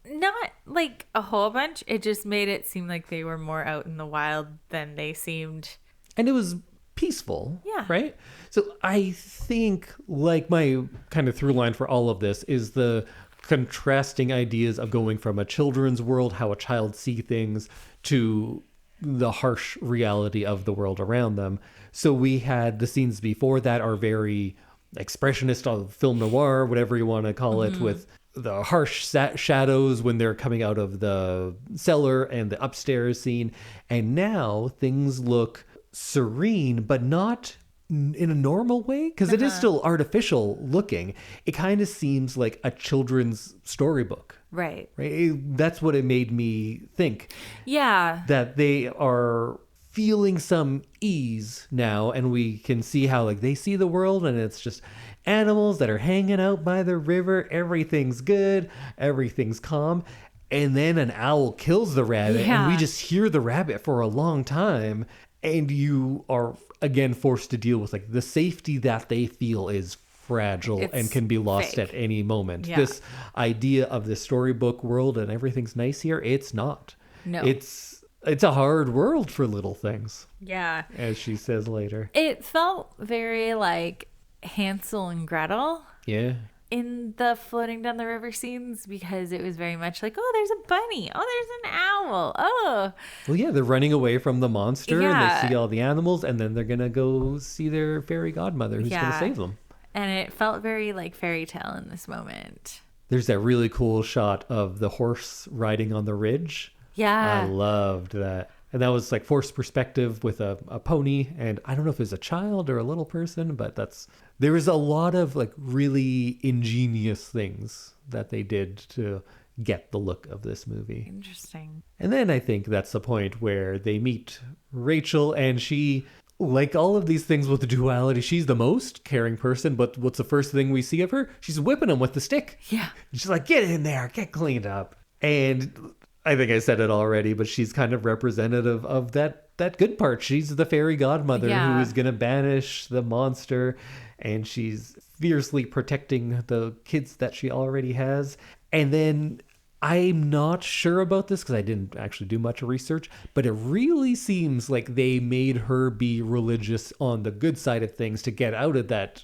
Not like a whole bunch. It just made it seem like they were more out in the wild than they seemed. And it was peaceful. Yeah. Right? So I think like my kind of through line for all of this is the contrasting ideas of going from a children's world, how a child sees things, to the harsh reality of the world around them. So we had the scenes before that are very expressionist of film noir, whatever you want to call it, with the harsh shadows when they're coming out of the cellar and the upstairs scene. And now things look serene, but not in a normal way, because it is still artificial looking. It kind of seems like a children's storybook. Right. That's what it made me think. Yeah. That they are feeling some ease now, and we can see how like they see the world, and it's just animals that are hanging out by the river. Everything's good. Everything's calm. And then an owl kills the rabbit, and we just hear the rabbit for a long time. And you are, again, forced to deal with like the safety that they feel is fragile and can be lost fake at any moment. Yeah. This idea of the storybook world and everything's nice here, it's not. No. It's a hard world for little things. Yeah. As she says later. It felt very like Hansel and Gretel. Yeah. In the floating down the river scenes, because it was very much like, oh, there's a bunny. Oh, there's an owl. Oh. Well, yeah, they're running away from the monster and they see all the animals, and then they're going to go see their fairy godmother who's going to save them. And it felt very like fairy tale in this moment. There's that really cool shot of the horse riding on the ridge. Yeah. I loved that. And that was like forced perspective with a pony. And I don't know if it was a child or a little person, but there was a lot of like really ingenious things that they did to get the look of this movie. Interesting. And then I think that's the point where they meet Rachel, and she, like all of these things with the duality, she's the most caring person, but what's the first thing we see of her? She's whipping him with the stick. Yeah. She's like, get in there, get cleaned up. And I think I said it already, but she's kind of representative of that good part. She's the fairy godmother who is going to banish the monster, and she's fiercely protecting the kids that she already has. And then I'm not sure about this because I didn't actually do much research, but it really seems like they made her be religious on the good side of things to get out of that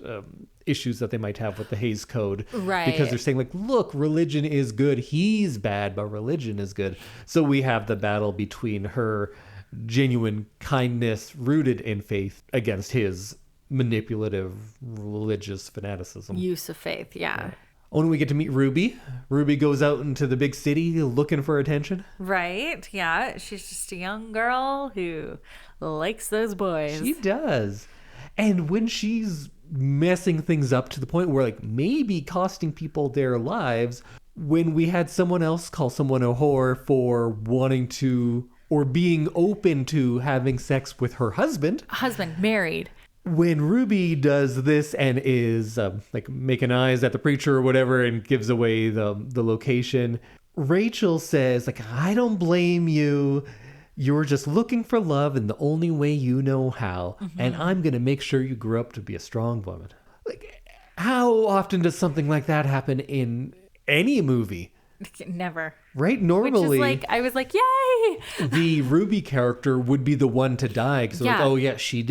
issues that they might have with the Hays Code. Right. Because they're saying like, look, religion is good. He's bad, but religion is good. So we have the battle between her genuine kindness rooted in faith against his manipulative religious fanaticism. Use of faith. Yeah. When we get to meet Ruby. Ruby goes out into the big city looking for attention. Right. Yeah. She's just a young girl who likes those boys. She does. And when she's messing things up to the point where like maybe costing people their lives, when we had someone else call someone a whore for wanting to or being open to having sex with her husband. Married. When Ruby does this and is like making eyes at the preacher or whatever and gives away the location, Rachel says, like, I don't blame you. You're just looking for love in the only way you know how. Mm-hmm. And I'm going to make sure you grow up to be a strong woman. Like, how often does something like that happen in any movie? Never. Right? Normally. Which is like, I was like, yay! The Ruby character would be the one to die. Because like, oh yeah, she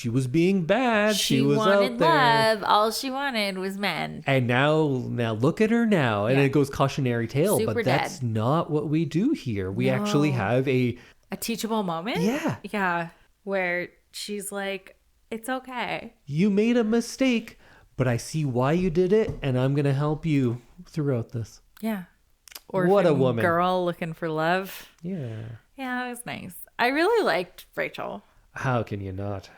was being bad. She was wanted out there. love. All she wanted was men. And now look at her now. And it goes cautionary tale. Super but that's not what we do here. We actually have a teachable moment. Yeah. Yeah. Where she's like, it's okay. You made a mistake, but I see why you did it. And I'm going to help you throughout this. Yeah. Or what a woman. Girl looking for love. Yeah. Yeah, it was nice. I really liked Rachel. How can you not?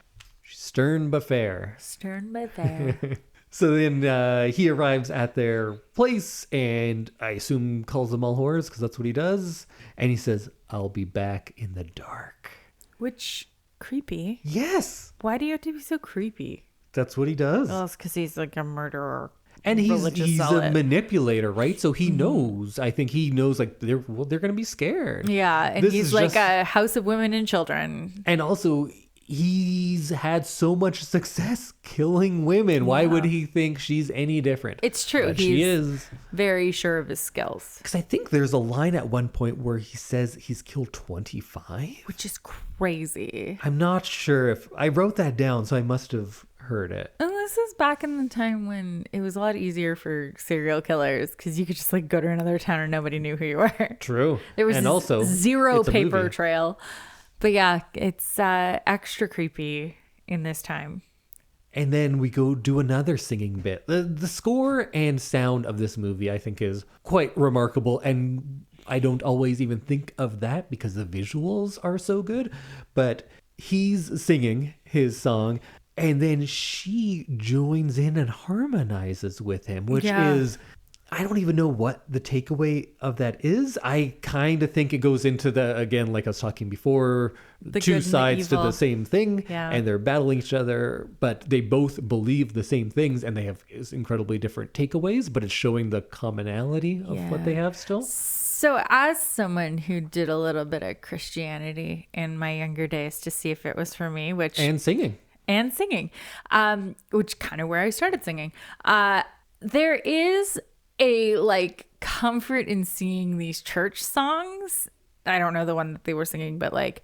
She's stern but fair. Stern but fair. So then he arrives at their place and I assume calls them all whores because that's what he does. And he says, I'll be back in the dark. Which, creepy. Yes. Why do you have to be so creepy? That's what he does. Well, it's because he's like a murderer. And he's a manipulator, right? So he knows. I think he knows, like, they're going to be scared. Yeah, and he's like a house of women and children. And also, he's had so much success killing women. Why would he think she's any different? It's true. But she is. Very sure of his skills. Because I think there's a line at one point where he says he's killed 25. Which is crazy. I'm not sure if... I wrote that down, so I must have heard it. And this is back in the time when it was a lot easier for serial killers because you could just like go to another town and nobody knew who you were. True. There was also zero paper trail. But yeah, it's extra creepy in this time. And then we go do another singing bit. The score and sound of this movie, I think, is quite remarkable. And I don't always even think of that because the visuals are so good. But he's singing his song. And then she joins in and harmonizes with him, which is, I don't even know what the takeaway of that is. I kind of think it goes into the, again, like I was talking before, the two sides to the same thing. Yeah. And they're battling each other, but they both believe the same things and they have incredibly different takeaways, but it's showing the commonality of what they have still. So as someone who did a little bit of Christianity in my younger days to see if it was for me, And singing. Which kind of where I started singing. There is a like comfort in seeing these church songs. I don't know the one that they were singing, but like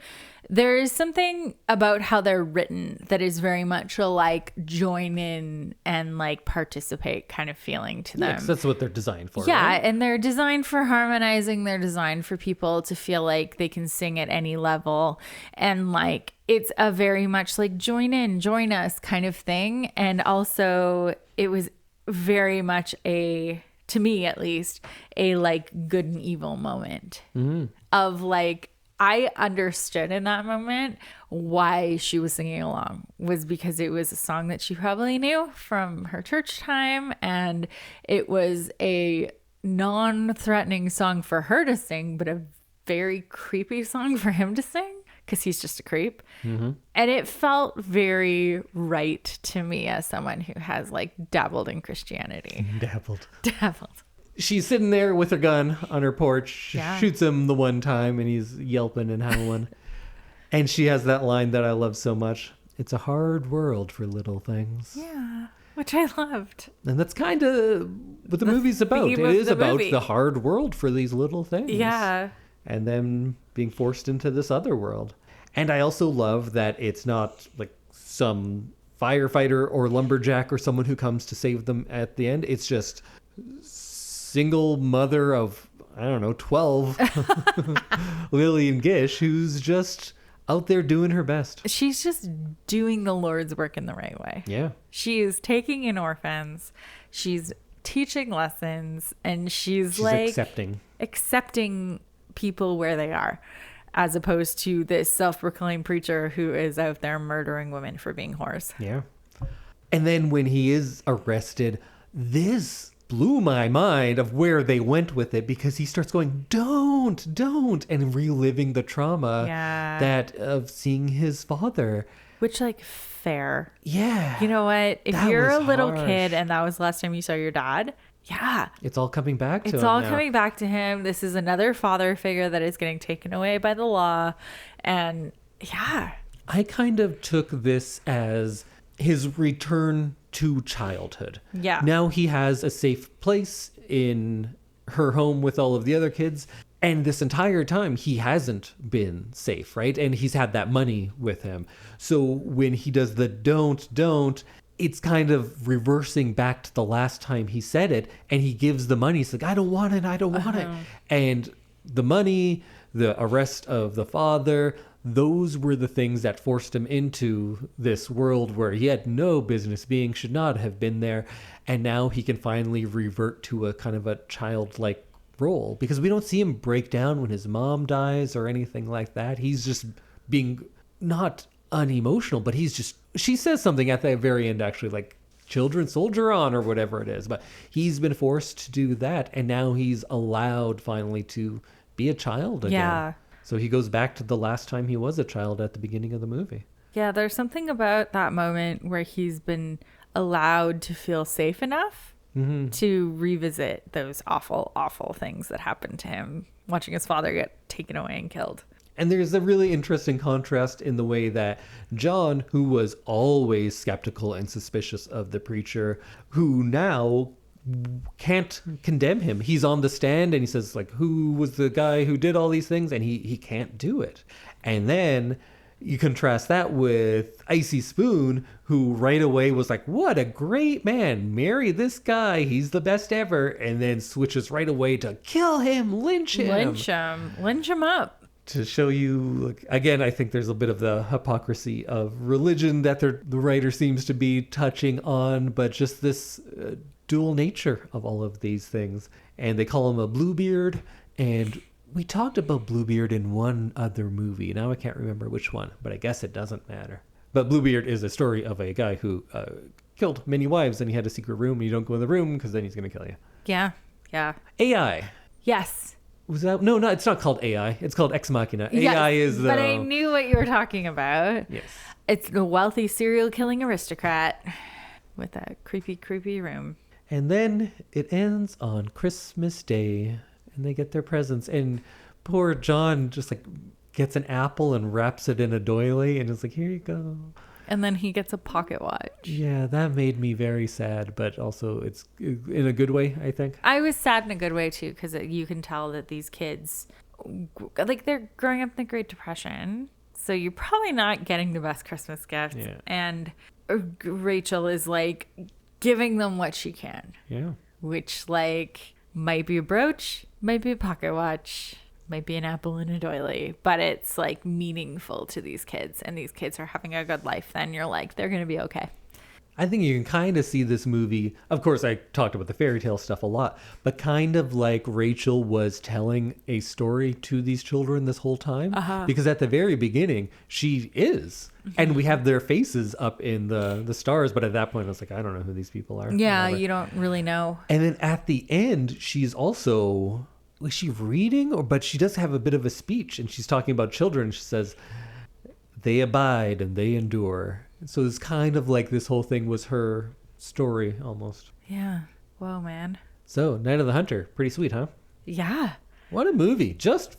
there is something about how they're written that is very much a like join in and like participate kind of feeling to them. Yes, that's what they're designed for. Yeah, right? And they're designed for harmonizing. They're designed for people to feel like they can sing at any level. And like it's a very much like join in, join us kind of thing. And also it was very much to me at least, a like good and evil moment of like, I understood in that moment why she was singing along, was because it was a song that she probably knew from her church time. And it was a non-threatening song for her to sing, but a very creepy song for him to sing because he's just a creep. And it felt very right to me as someone who has like dabbled in Christianity. Dabbled. She's sitting there with her gun on her porch, shoots him the one time, and he's yelping and howling. And she has that line that I love so much. It's a hard world for little things. Yeah, which I loved. And that's kind of what the movie's about. It is about the hard world for these little things. Yeah. And then being forced into this other world. And I also love that it's not like some firefighter or lumberjack or someone who comes to save them at the end. It's just single mother of, I don't know, 12, Lillian Gish, who's just out there doing her best. She's just doing the Lord's work in the right way. Yeah. She is taking in orphans. She's teaching lessons, and she's like accepting people where they are, as opposed to this self-proclaimed preacher who is out there murdering women for being whores. Yeah. And then when he is arrested, this blew my mind of where they went with it, because he starts going, don't, and reliving the trauma that of seeing his father. Which, like, fair. Yeah. You know what? If you're a little kid and that was the last time you saw your dad, it's all coming back to him. It's all coming back to him. This is another father figure that is getting taken away by the law. And I kind of took this as his return to childhood. Yeah. Now he has a safe place in her home with all of the other kids. And this entire time he hasn't been safe, right? And he's had that money with him. So when he does the don't, it's kind of reversing back to the last time he said it, and he gives the money. He's like, I don't want it. And the money, the arrest of the father, those were the things that forced him into this world where he had no business being, should not have been there. And now he can finally revert to a kind of a childlike role, because we don't see him break down when his mom dies or anything like that. He's just being not unemotional, but she says something at the very end, actually, like, children soldier on, or whatever it is. But he's been forced to do that, and now he's allowed finally to be a child again. Yeah. So he goes back to the last time he was a child at the beginning of the movie. Yeah, there's something about that moment where he's been allowed to feel safe enough to revisit those awful, awful things that happened to him, watching his father get taken away and killed. And there's a really interesting contrast in the way that John, who was always skeptical and suspicious of the preacher, who now can't condemn him. He's on the stand and he says, like, who was the guy who did all these things? And he can't do it. And then you contrast that with Icey Spoon, who right away was like, what a great man. Marry this guy. He's the best ever. And then switches right away to kill him, lynch him. Lynch him up. To show you, like, again, I think there's a bit of the hypocrisy of religion that the writer seems to be touching on, but just this dual nature of all of these things. And they call him a Bluebeard, and we talked about Bluebeard in one other movie. Now I can't remember which one, but I guess it doesn't matter. But Bluebeard is a story of a guy who killed many wives, and he had a secret room, and you don't go in the room because then he's going to kill you. Yeah. AI. Yes. Was that? No, it's not called AI. It's called Ex Machina. Yes, AI is the... But I knew what you were talking about. Yes. It's the wealthy serial killing aristocrat with a creepy, creepy room. And then it ends on Christmas Day, and they get their presents. And poor John just like gets an apple and wraps it in a doily, and is like, here you go. And then he gets a pocket watch. Yeah, that made me very sad, but also it's in a good way, I think. I was sad in a good way, too, because you can tell that these kids, like, they're growing up in the Great Depression, so you're probably not getting the best Christmas gifts. Yeah. And Rachel is, like, giving them what she can. Yeah. Which, like, might be a brooch, might be a pocket watch, might be an apple in a doily, but it's like meaningful to these kids, and these kids are having a good life. Then you're like, they're going to be okay. I think you can kind of see this movie. Of course, I talked about the fairy tale stuff a lot, but kind of like Rachel was telling a story to these children this whole time. Because at the very beginning, she is. And we have their faces up in the stars. But at that point, I was like, I don't know who these people are. Yeah, Whatever. you don't really know. And then at the end, she's also... Was she reading? But she does have a bit of a speech. And she's talking about children. She says, they abide and they endure. So it's kind of like this whole thing was her story almost. Yeah. Whoa, man. So Night of the Hunter, pretty sweet, huh? Yeah. What a movie. Just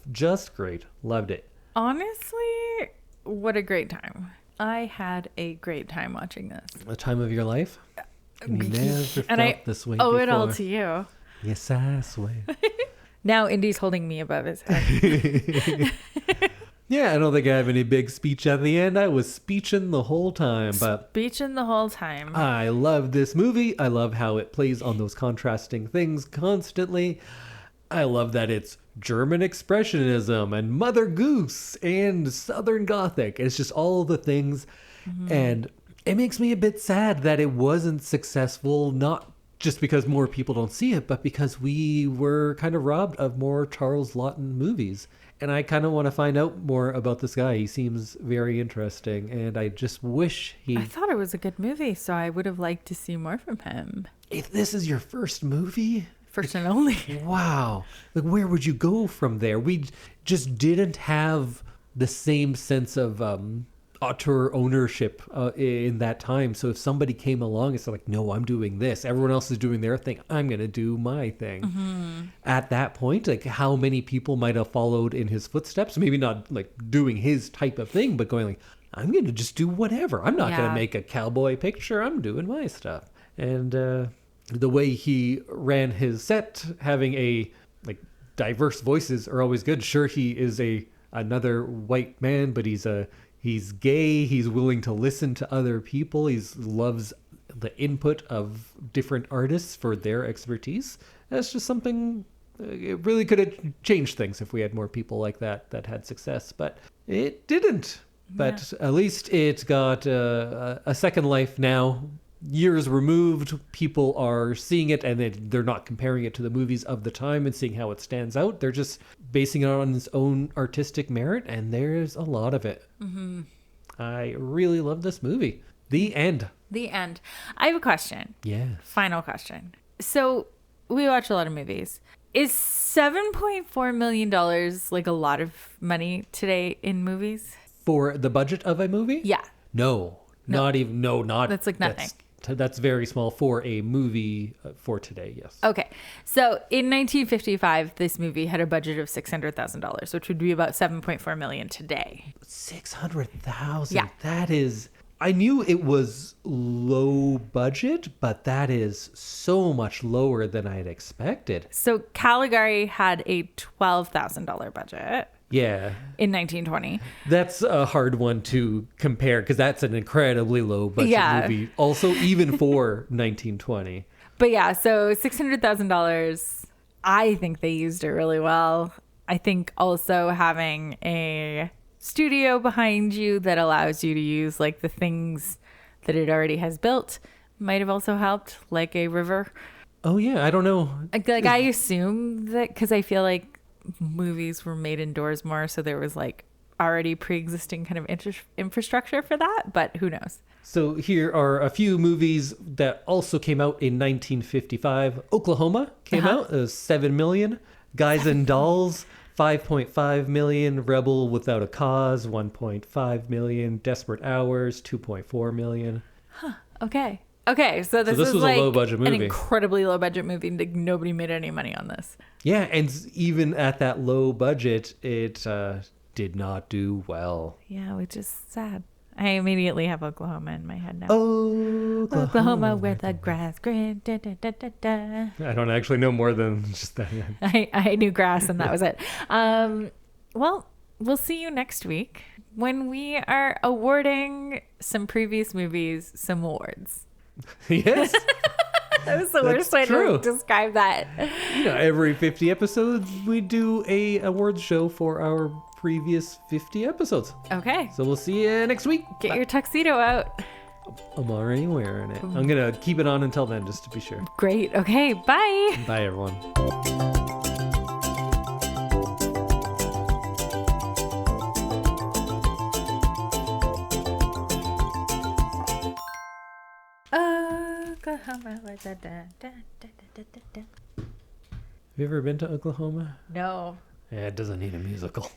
great. Loved it. Honestly, what a great time. I had a great time watching this. The time of your life? And you never felt this way owe before. it all to you. Yes, I swear. Now Indy's holding me above his head. Yeah, I don't think I have any big speech at the end. I was speeching the whole time, but Speeching the whole time. I love this movie. I love how it plays on those contrasting things constantly. I love that it's German expressionism and Mother Goose and Southern Gothic. It's just all the things. And it makes me a bit sad that it wasn't successful, not just because more people don't see it, but because we were kind of robbed of more Charles Laughton movies. And I kind of want to find out more about this guy. He seems very interesting, and I just wish he... I thought it was a good movie, so I would have liked to see more from him. If this is your first movie... First and only. Wow. Like, where would you go from there? We just didn't have the same sense of auteur ownership in that time. So if somebody came along and said, like, no, I'm doing this. Everyone else is doing their thing. I'm going to do my thing. At that point, like, how many people might have followed in his footsteps? Maybe not, like, doing his type of thing, but going, like, I'm going to just do whatever. I'm not going to make a cowboy picture. I'm doing my stuff. And the way he ran his set, having diverse voices are always good. Sure, he is another white man, but he's gay. He's willing to listen to other people. He loves the input of different artists for their expertise. That's just something. It really could have changed things if we had more people like that had success, but it didn't. But at least it got a second life now. Years removed, people are seeing it, and they're not comparing it to the movies of the time and seeing how it stands out. They're just basing it on its own artistic merit, and there's a lot of it. I really love this movie. The end. The end. I have a question. Yeah. Final question. So we watch a lot of movies. Is $7.4 million like a lot of money today in movies? For the budget of a movie? Yeah. No. Not even. No, not. That's like nothing. That's very small for a movie for today, yes. Okay. So in 1955, this movie had a budget of $600,000, which would be about $7.4 million today. 600,000. Yeah. That is... I knew it was low budget, but that is so much lower than I had expected. So Caligari had a $12,000 budget. Yeah. In 1920. That's a hard one to compare because that's an incredibly low budget movie. Also, even for 1920. But yeah, so $600,000, I think they used it really well. I think also having a studio behind you that allows you to use like the things that it already has built might have also helped, like a river. Oh yeah, I don't know. Like I assume that because I feel like movies were made indoors more, so there was like already pre-existing kind of infrastructure for that, but who knows. So here are a few movies that also came out in 1955. Oklahoma came out, 7 million. Guys and Dolls, 5.5 million. Rebel Without a Cause, 1.5 million. Desperate Hours, 2.4 million. Okay, so this was like a low-budget movie. An incredibly low-budget movie. Like, nobody made any money on this. Yeah, and even at that low budget, it did not do well. Yeah, which is sad. I immediately have Oklahoma in my head now. Oklahoma where the grass green. Da, da, da, da, da. I don't actually know more than just that. I knew grass, and that was it. Well, we'll see you next week when we are awarding some previous movies some awards. Yes. That was the worst way to describe that. You know, every 50 episodes, we do a awards show for our previous 50 episodes. Okay. So we'll see you next week. Get your tuxedo out. I'm already wearing it. I'm going to keep it on until then, just to be sure. Great. Okay. Bye. Bye, everyone. Oklahoma. Have you ever been to Oklahoma? No. Yeah, it doesn't need a musical.